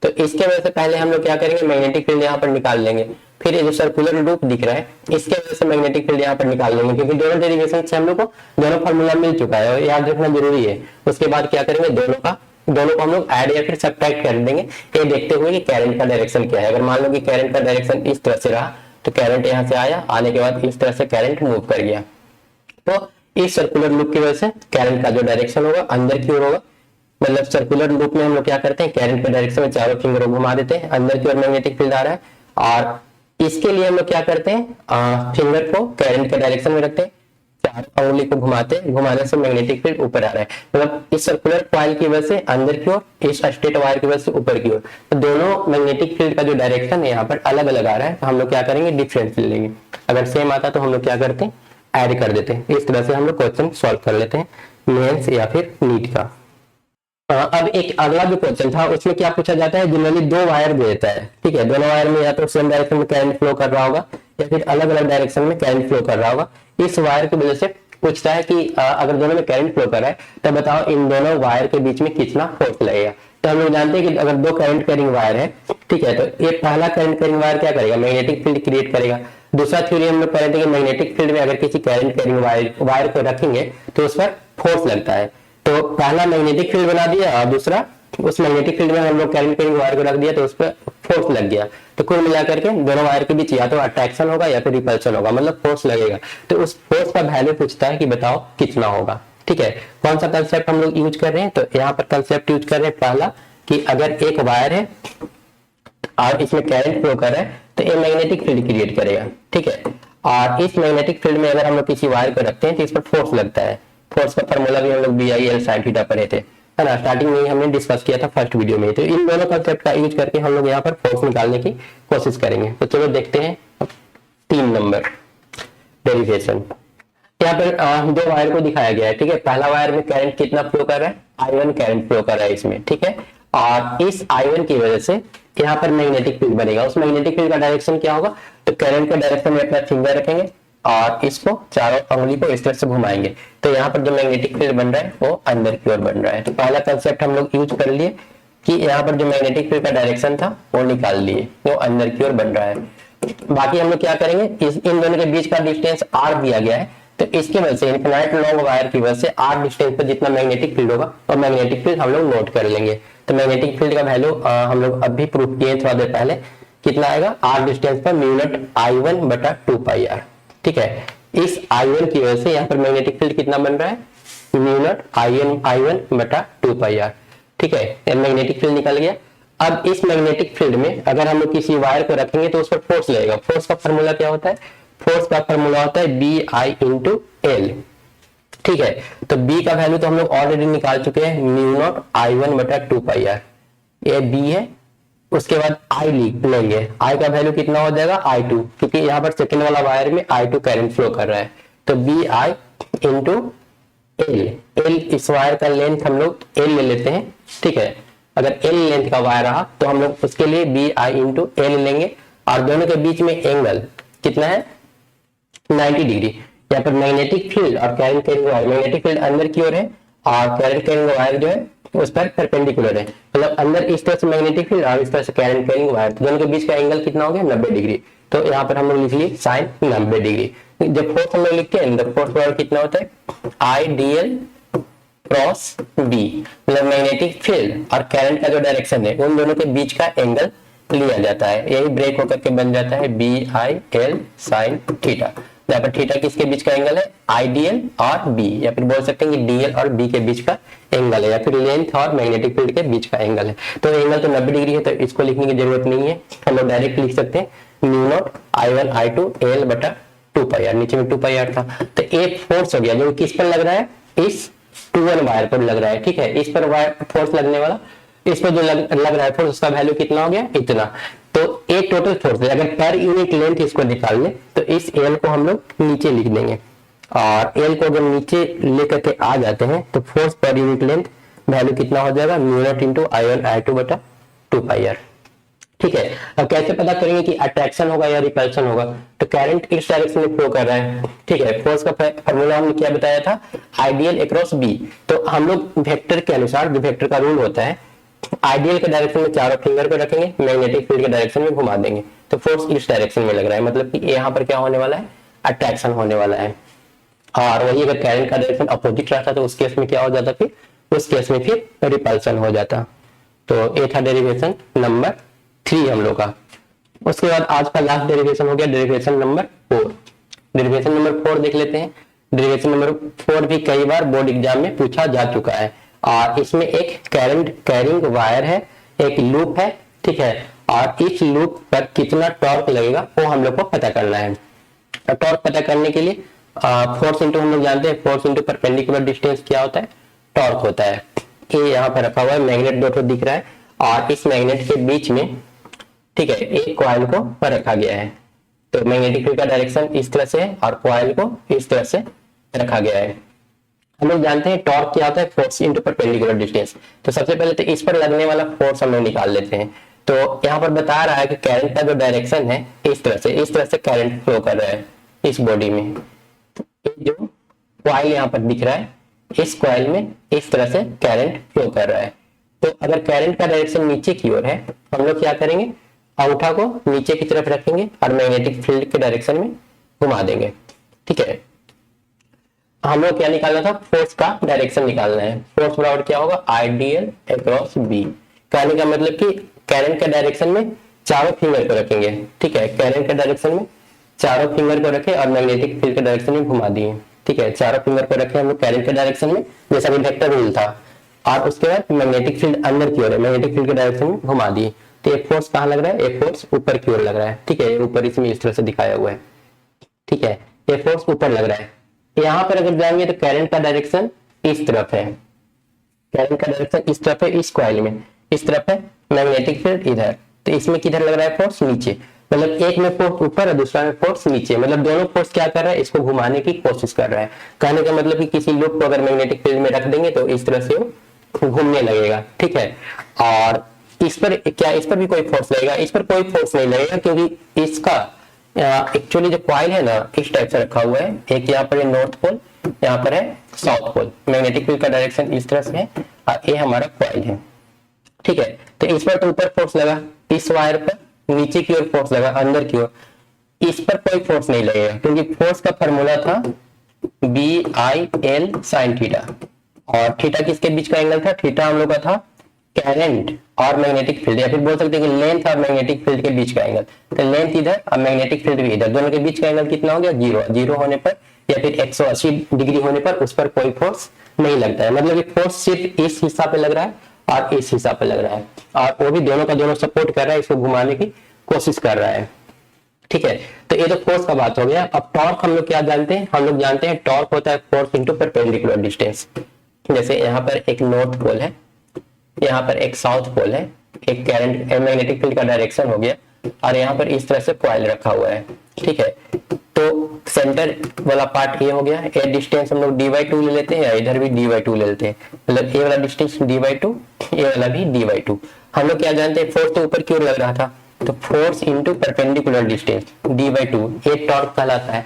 तो इसके वजह से पहले हम लोग क्या करेंगे, मैग्नेटिक फील्ड यहाँ पर निकाल लेंगे। फिर ये जो सर्कुलर लूप दिख रहा है इसके वजह से मैग्नेटिक फील्ड यहाँ पर निकाल लेंगे, क्योंकि दोनों डेरिवेशन से हम लोग को दोनों फार्मूला मिल चुका है और याद रखना जरूरी है। उसके बाद क्या करेंगे, दोनों को हम लोग ऐड या फिर सब्ट्रैक्ट कर देंगे, ये देखते हुए कि करंट का डायरेक्शन क्या है। अगर मान लो कि करंट का डायरेक्शन इस तरह से रहा तो करंट यहाँ से आया, आने के बाद इस तरह से करंट मूव कर गया। तो इस सर्कुलर लूप की वजह से करंट का जो डायरेक्शन होगा अंदर की ओर होगा। मतलब सर्कुलर लूप में हम लोग क्या करते हैं, करंट के डायरेक्शन में चारों फिंगर को घुमा देते हैं, अंदर की ओर मैग्नेटिक फील्ड आ रहा है, और इसके लिए हम लोग क्या करते हैं, फिंगर को करंट के डायरेक्शन में रखते हैं, चारों उंगली को घुमाते हैं, घुमाने से मैग्नेटिक फील्ड ऊपर आ रहा है। मतलब इस सर्कुलर कॉइल की वजह से अंदर की ओर, इस स्ट्रेट वायर की वजह से ऊपर की ओर, तो दोनों मैग्नेटिक फील्ड का जो डायरेक्शन है यहाँ पर अलग अलग आ रहा है। तो हम लोग क्या करेंगे, डिफरेंस ले लेंगे। अगर सेम आता तो हम लोग क्या करते हैं, ऐड कर देते हैं। इस तरह से हम लोग क्वेश्चन सॉल्व कर लेते हैं मेंस या फिर नीट का। अब एक अगला जो क्वेश्चन था उसमें क्या पूछा जाता है, जनरली दो वायर दे देता है। ठीक है, दोनों वायर में या तो सेम डायरेक्शन में करंट फ्लो कर रहा होगा या फिर अलग अलग डायरेक्शन में करंट फ्लो कर रहा होगा। इस वायर की वजह से पूछता है कि अगर दोनों में करंट फ्लो कर रहा है तो बताओ इन दोनों वायर के बीच में कितना फोर्स लगेगा। तो हम लोग जानते हैं कि अगर दो करंट कैरिंग वायर है, ठीक है, तो ये पहला करंट कैरिंग वायर क्या करेगा, मैग्नेटिक फील्ड क्रिएट करेगा। दूसरा थ्योरी हम लोग कह रहे थे कि मैग्नेटिक फील्ड में अगर किसी करंट कैरिंग वायर को रखेंगे तो उस पर फोर्स लगता है। तो पहला मैग्नेटिक फील्ड बना दिया और दूसरा उस मैग्नेटिक फील्ड में हम लोग करंट कैरिंग वायर को रख दिया तो उस पर फोर्स लग गया। तो कुल मिलाकर के दोनों वायर के बीच या तो अट्रैक्शन होगा या फिर रिपल्शन होगा, मतलब फोर्स लगेगा। तो उस फोर्स का वैल्यू पूछता है कि बताओ कितना होगा। ठीक है, कौन सा कंसेप्ट हम लोग यूज कर रहे हैं, तो यहाँ पर कंसेप्ट यूज कर रहे हैं पहला कि अगर एक वायर है और इसमें करंट फ्लो कर रहा है तो ये मैग्नेटिक फील्ड क्रिएट करेगा। ठीक है, और इस मैग्नेटिक फील्ड में अगर हम लोग किसी वायर को रखते हैं तो इस पर फोर्स लगता है। फोर्स का फॉर्मूला भी हम लोग BIL sin थीटा पढ़े थे, है ना, स्टार्टिंग में ही हमने डिस्कस किया था फर्स्ट वीडियो में। तो इन दोनों कंसेप्ट का यूज करके हम लोग यहाँ पर फोर्स निकालने की कोशिश करेंगे। तो चलो देखते हैं 3 नंबर डेरिवेशन। यहाँ पर दो वायर को दिखाया गया है। ठीक है, पहला वायर में करंट कितना फ्लो कर रहा है, I1 करंट फ्लो कर रहा है इसमें। ठीक है, और इस I1 की वजह से यहाँ पर मैग्नेटिक फील्ड बनेगा। उस मैग्नेटिक फील्ड का डायरेक्शन क्या होगा, तो करंट का डायरेक्शन में अपना फिंगर रखेंगे और इसको चारों उंगली को इस तरह से घुमाएंगे तो यहाँ पर जो मैग्नेटिक फील्ड बन रहा है वो अंदर की ओर बन रहा है। तो पहला कंसेप्ट हम लोग यूज कर लिए कि यहाँ पर जो मैग्नेटिक फील्ड का डायरेक्शन था वो निकाल लिए, वो अंदर की ओर बन रहा है। बाकी हम लोग क्या करेंगे, इन दोनों के बीच का डिस्टेंस r दिया गया है, तो इसकी वजह से इनफिनाइट लॉन्ग वायर की वजह से r डिस्टेंस पर जितना मैग्नेटिक फील्ड होगा और मैग्नेटिक फील्ड हम लोग नोट कर लेंगे। तो मैग्नेटिक फील्ड का वैल्यू हम लोग अभी प्रूफ किए थोड़ा देर पहले, कितना आएगा, r डिस्टेंस पर म्यू नॉट I1 बटा 2πr। ठीक है, इस I1 की वजह से यहाँ पर मैग्नेटिक फील्ड कितना बन रहा है, म्यू नॉट I1 बटा 2πr। ठीक है, मैग्नेटिक फील्ड निकल गया। अब इस मैग्नेटिक फील्ड में अगर हम लोग किसी वायर को रखेंगे तो उस पर फोर्स लगेगा। फोर्स का फॉर्मूला क्या होता है? फोर्स का फॉर्मूला होता है बी आई इंटू एल। ठीक है, तो बी का वैल्यू तो हम लोग ऑलरेडी निकाल चुके हैं, म्यू नॉट आई वन बटा टू पाई आर, ये बी है। उसके बाद आई लेंगे, आई का वैल्यू कितना हो जाएगा आई टू, क्योंकि यहाँ पर सेकेंड वाला वायर में आई टू करंट फ्लो कर रहा है, तो B I into L. L इस वायर का लेंथ हम लोग एल ले लेते हैं। ठीक है, अगर एल लेंथ का वायर रहा तो हम लोग उसके लिए बी आई इंटू एल लेंगे, और दोनों के बीच में एंगल कितना है? 90 डिग्री। यहाँ पर मैग्नेटिक फील्ड और current carrying wire, magnetic field अंदर की ओर है और करंट कैरिंग वायर जो है उस पर परपेंडिकुलर है, मतलब अंदर इस तरह से मैग्नेटिक फील्ड और इस तरह से करंट कैरिंग वायर, तो दोनों के बीच का एंगल कितना हो गया? 90 डिग्री। तो यहाँ पर हम लोग लिख लिए साइन 90 डिग्री। जब फोर्स हम लोग लिखते हैं तो फोर्स पावर कितना होता है? I D L cross B, मतलब मैग्नेटिक फील्ड और करंट का जो डायरेक्शन है उन दोनों के बीच का एंगल लिया जाता है, यही ब्रेक होकर के बन जाता है B I L sine theta. यहाँ पर थीटा किसके बीच का एंगल है? आईडीएल और बी, या फिर बोल सकते हैं कि डीएल और बी के बीच का एंगल है, या फिर लेंथ और मैग्नेटिक फील्ड के बीच का एंगल है। तो एंगल तो 90 डिग्री है, तो इसको लिखने की जरूरत नहीं है, हम लोग डायरेक्ट लिख सकते हैं mu naught I one I two L बटा टू पाई आर, नीचे में टू पाई आर था। तो एक फोर्स हो गया जो किस पर लग रहा है? इस 2 वायर पर लग रहा है। ठीक है, इस पर वायर फोर्स लगने वाला, इस पर जो लग रहा है फोर्स, उसका वैल्यू कितना हो गया? इतना। तो एक टोटल फोर्स है, अगर पर यूनिट लेंथ इसको निकाल ले तो इस एल को हम लोग नीचे लिख देंगे, और एल को जब नीचे लेकर के आ जाते हैं तो force per unit length value कितना हो जाएगा? Mu naught into I one I two बटा टू पाई आर। ठीक है, अब कैसे पता करेंगे कि अट्रैक्शन होगा या रिपल्शन होगा? तो करंट इस डायरेक्शन में फ्लो कर रहा है। ठीक है, फोर्स का फॉर्मूला हमने क्या बताया था? Ideal across B. तो हम लोग वेक्टर के अनुसार, जो वेक्टर का रूल होता है, आइडियल के डायरेक्शन में चारों फिंगर को रखेंगे, मैग्नेटिक फील्ड के डायरेक्शन में घुमा देंगे, तो फोर्स इस डायरेक्शन में लग रहा है, मतलब कि यहाँ पर क्या होने वाला है? अट्रैक्शन होने वाला है। और वही अगर करंट का डायरेक्शन अपोजिट रहता तो उस केस में क्या हो जाता? फिर उस केस में फिर रिपल्सन हो जाता। तो ये था डेरिवेशन नंबर 3 हम लोग का। उसके बाद आज का लास्ट डेरिवेशन हो गया डेरिवेशन नंबर 4। डेरिवेशन नंबर 4 देख लेते हैं। डेरिवेशन नंबर 4 भी कई बार बोर्ड एग्जाम में पूछा जा चुका है, और इसमें एक करंट कैरिंग वायर है, एक लूप है। ठीक है, और इस लूप पर कितना टॉर्क लगेगा वो हम लोग को पता करना है। टॉर्क पता करने के लिए फोर्स इंटू, हम लोग जानते हैं फोर्स इंटू परपेंडिकुलर डिस्टेंस क्या होता है? टॉर्क होता है। ये यहाँ पर रखा हुआ है, मैग्नेट दो दिख रहा है, और इस मैग्नेट के बीच में, ठीक है, एक कॉइल को रखा गया है। तो मैग्नेटिक फील्ड का डायरेक्शन इस तरह से है और कॉइल को इस तरह से रखा गया है। हम लोग जानते हैं टॉर्क क्या होता है? Force into perpendicular distance. तो सबसे पहले तो इस पर लगने वाला फोर्स हम लोग निकाल लेते हैं। तो यहाँ पर बता रहा है कि करंट का जो डायरेक्शन है इस तरह से करंट फ्लो कर रहा है इस बॉडी में। जो कॉइल यहाँ पर दिख रहा है, इस कॉइल में इस तरह से करंट फ्लो कर रहा है। तो अगर करंट का डायरेक्शन नीचे की ओर है, हम लोग क्या करेंगे? अंगूठा को नीचे की तरफ रखेंगे और मैग्नेटिक फील्ड के डायरेक्शन में घुमा देंगे। ठीक है, हम लोग क्या निकालना था? फोर्स का डायरेक्शन निकालना है। फोर्स बराबर क्या होगा? Ideal across B. कहने का मतलब कि करंट के डायरेक्शन में चारों फिंगर को रखेंगे। ठीक है, करंट के डायरेक्शन में चारों फिंगर को रखे और मैग्नेटिक फील्ड के डायरेक्शन में घुमा दिए। ठीक है, चारों फिंगर को रखे हम लोग करंट के डायरेक्शन में, जैसा कि वेक्टर रूल था, और उसके बाद मैग्नेटिक फील्ड अंदर की ओर है, मैग्नेटिक फील्ड के डायरेक्शन में घुमा दिए। तो ये फोर्स कहाँ लग रहा है? ये फोर्स ऊपर की ओर लग रहा है। ठीक है, ऊपर इसमें इस तरह से दिखाया हुआ है। ठीक है, ये फोर्स ऊपर लग रहा है। यहाँ पर अगर जाएंगे तो करंट का डायरेक्शन इस तरफ है, करंट का डायरेक्शन इस तरफ है, इस कॉइल में इस तरफ है, मैग्नेटिक फील्ड इधर। तो इसमें किधर लग रहा है? फोर्स नीचे, मतलब एक में फोर्स ऊपर और दूसरा में फोर्स नीचे, मतलब दोनों फोर्स क्या कर रहा है? इसको घुमाने की कोशिश कर रहा है। कहने का मतलब कि किसी लूप को अगर मैग्नेटिक फील्ड में रख देंगे तो इस तरह से वो घूमने लगेगा। ठीक है, और इस पर क्या, इस पर भी कोई फोर्स लगेगा? इस पर कोई फोर्स नहीं लगेगा, क्योंकि इसका एक्चुअली जो कॉइल है ना इस टाइप से रखा हुआ है। एक यहाँ पर है नॉर्थ पोल, यहाँ पर है साउथ पोल, मैग्नेटिक फील्ड का डायरेक्शन इस तरह से है, और ये हमारा कॉइल है। ठीक है, तो इस पर तो ऊपर फोर्स लगा, इस वायर पर नीचे की ओर फोर्स लगा, अंदर की ओर। इस पर कोई फोर्स नहीं लगेगा, क्योंकि फोर्स का फॉर्मूला था B I L sine theta, और थीटा किसके बीच का एंगल था? थीटा हम लोग का था करंट और मैग्नेटिक फील्ड, या फिर बोल सकते हैं कि लेंथ और मैग्नेटिक फील्ड के बीच का एंगल। तो लेंथ इधर और मैग्नेटिक फील्ड भी इधर, दोनों के बीच का एंगल कितना हो गया? 0। 0 होने पर या फिर 180 डिग्री होने पर उस पर कोई फोर्स नहीं लगता है, मतलब कि फोर्स सिर्फ इस हिस्सा पे लग रहा है और इस हिसाब पे लग रहा है, और वो भी दोनों का दोनों सपोर्ट कर रहा है, इसको घुमाने की कोशिश कर रहा है। ठीक है, तो ये तो फोर्स का बात हो गया। अब टॉर्क हम लोग क्या जानते हैं, हम लोग जानते हैं टॉर्क होता है फोर्स इंटू परपेंडिकुलर डिस्टेंस। जैसे यहाँ पर एक नॉर्थ पोल है, यहाँ पर एक साउथ पोल है, एक करंट मैग्नेटिक फील्ड का डायरेक्शन हो गया, और यहाँ पर इस तरह से कॉइल रखा हुआ है। ठीक है, तो सेंटर वाला पार्ट ये हो गया, ये डिस्टेंस हम लोग d/2 ले लेते हैं, इधर भी d/2 ले लेते हैं, मतलब ये वाला डिस्टेंस d/2, ये वाला भी d/2। हम लोग क्या जानते हैं, फोर्स तो ऊपर की ओर लग रहा था, तो force into perpendicular distance d/2 एक टॉर्क कहलाता है।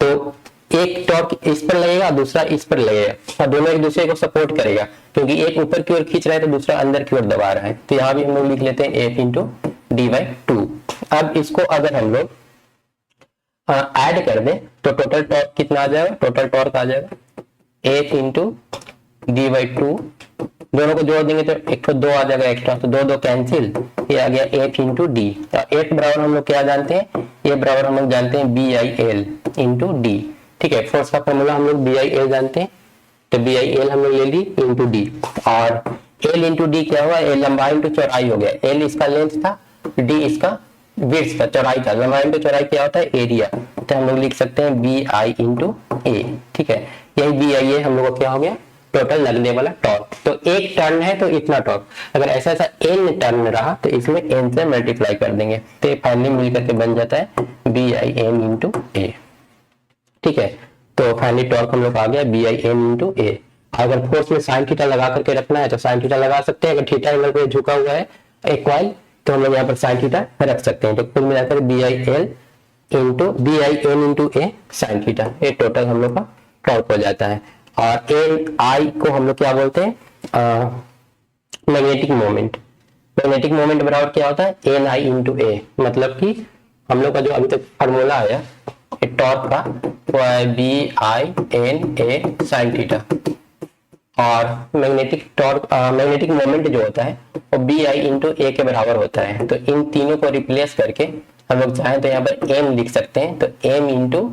तो एक टॉर्क इस पर लगेगा, दूसरा इस पर लगेगा, और दोनों एक दूसरे को सपोर्ट करेगा, क्योंकि एक ऊपर की ओर खींच रहा है तो दूसरा अंदर की ओर दबा रहा है। तो यहाँ भी हम लोग लिख लेते हैं F इंटू d/2। अब इसको अगर हम लोग ऐड कर दें तो टोटल टॉर्क कितना आ जाएगा, टोटल टॉर्क आ जाएगा F इंटू d/2, दोनों को जोड़ देंगे तो एक तो 2 आ जाएगा एक्स्ट्रा, तो 2 2 कैंसिल, ये आ गया F इंटू डी। F बराबर हम लोग क्या जानते हैं, ये बराबर हम लोग जानते हैं BIL इंटू डी। ठीक है, फोर्स का फॉर्मूला हम लोग BIL जानते हैं, तो BIL हम लोग ले ली इंटू डी, और L इंटू डी क्या हुआ, L लंबाई इंटू चौड़ाई हो गया, L इसका लेंथ था, D इसका विड्थ था, चौड़ाई था, लंबाई इंटू चौड़ाई क्या होता है, एरिया, तो हम लोग लिख सकते हैं BI इंटू ए। ठीक है, यही BIA हम लोग को क्या हो गया, टोटल लगने वाला टॉर्क। तो एक टर्न है तो इतना टॉर्क, अगर ऐसा ऐसा n टर्न रहा तो इसमें n से मल्टीप्लाई कर देंगे, तो ये फाइनली मिलकर के बन जाता है BIN इंटू ए। ठीक है, तो फाइनली टॉर्क हम लोग आ गया BIN इंटू ए। अगर फोर्स में साइन थीटा लगा करके रखना है तो साइन थीटा लगा सकते हैं, अगर थीटा एंगल पे झुका हुआ है एक कॉइल तो हम लोग यहाँ पर साइन थीटा रख सकते हैं। तो कुल मिलाकर BIN इंटू ए साइन थीटा, ये टोटल हम लोग का टॉर्क हो जाता है। और एन आई को हम लोग क्या बोलते हैं, मैग्नेटिक मोमेंट। मैग्नेटिक मोमेंट बराबर क्या होता है, एन आई इंटू ए, मतलब कि हम लोग का जो अभी तक फार्मूला आया टॉर्क का वो है BINA साइन थीटा, और मैग्नेटिक टॉर्क मैग्नेटिक मोमेंट जो होता है वो BI इंटू ए के बराबर होता है। तो इन तीनों को रिप्लेस करके हम लोग चाहें तो यहाँ पर एम लिख सकते हैं, तो एम इंटू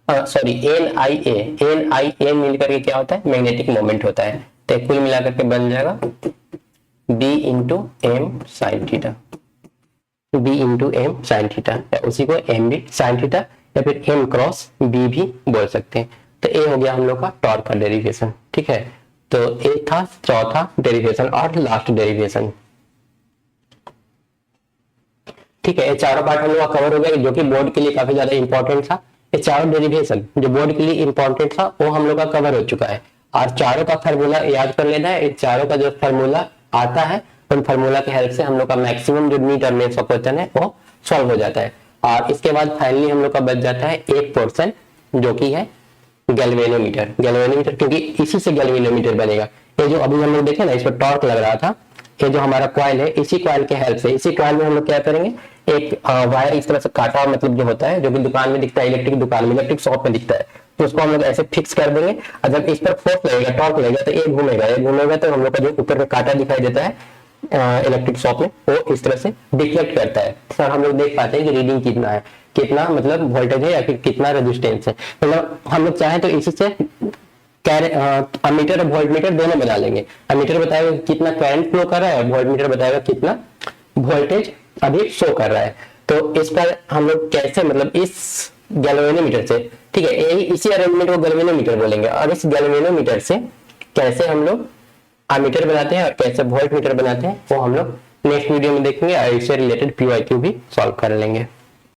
सॉरी NIA मिलकर के क्या होता है, मैग्नेटिक मोमेंट होता है। तो कुल मिलाकर के बन जाएगा B into M sine theta, B into M sine theta, या उसी को एम भी साइन थीटा या फिर M क्रॉस B भी बोल सकते हैं। तो ये हो गया हम लोग का टॉर्क का डेरिवेशन। ठीक है, तो ये था चौथा डेरिवेशन और लास्ट डेरिवेशन। ठीक है, ये चारों पार्ट हम लोग का कवर हो गया, जो कि बोर्ड के लिए काफी ज्यादा इंपॉर्टेंट था। ये चारों डेरिवेशन जो बोर्ड के लिए इंपॉर्टेंट था वो हम लोग का कवर हो चुका है, और चारों का फार्मूला याद कर लेना है। इन चारों का जो फार्मूला आता है उन फार्मूला की हेल्प से हम लोग का मैक्सिमम जो नीट और मेंस का क्वेश्चन है वो सॉल्व हो जाता है। और इसके बाद फाइनली हम लोग का बच जाता है एक पोर्शन जो कि है गैल्वेनोमीटर। गैल्वेनोमीटर क्योंकि इसी से गैल्वेनोमीटर बनेगा। ये जो अभी हम लोग देखे ना, इस पर टॉर्क लग रहा था, ये जो हमारा कॉइल है, इसी कॉइल के हेल्प से, इसी कॉइल में हम लोग क्या करेंगे, एक वायर इस तरह से काटा हुआ मतलब जो होता है, जो कि दुकान में दिखता है, इलेक्ट्रिक दुकान में, इलेक्ट्रिक शॉप में दिखता है, तो उसको हम लोग ऐसे फिक्स कर देंगे। और जब इस पर फोर्स लगेगा, टॉर्क लगेगा, तो ये घूमेगा तो हम लोग का जो ऊपर में काटा दिखाई देता है इलेक्ट्रिक शॉप में, वो इस तरह से डिफ्लेक्ट करता है। सर हम लोग देख पाते हैं कि रीडिंग कितना है, कितना मतलब वोल्टेज है या फिर कितना रेजिस्टेंस है। मतलब हम लोग चाहें तो इसी से अमीटर और वोल्टमीटर दोनों बना लेंगे। अमीटर बताएगा कितना करंट फ्लो कर रहा है, वोल्टमीटर बताएगा कितना वोल्टेज अभी शो कर रहा है। तो इस पर हम लोग कैसे, मतलब इस गैल्वेनोमीटर से, ठीक है, यही इसी अरेंजमेंट को गैल्वेनोमीटर बोलेंगे, और इस गैल्वेनोमीटर से कैसे हम लोग अमीटर बनाते हैं और कैसे वोल्टमीटर बनाते हैं वो हम लोग नेक्स्ट वीडियो में देखेंगे, और इससे रिलेटेड PYQ भी सॉल्व कर लेंगे।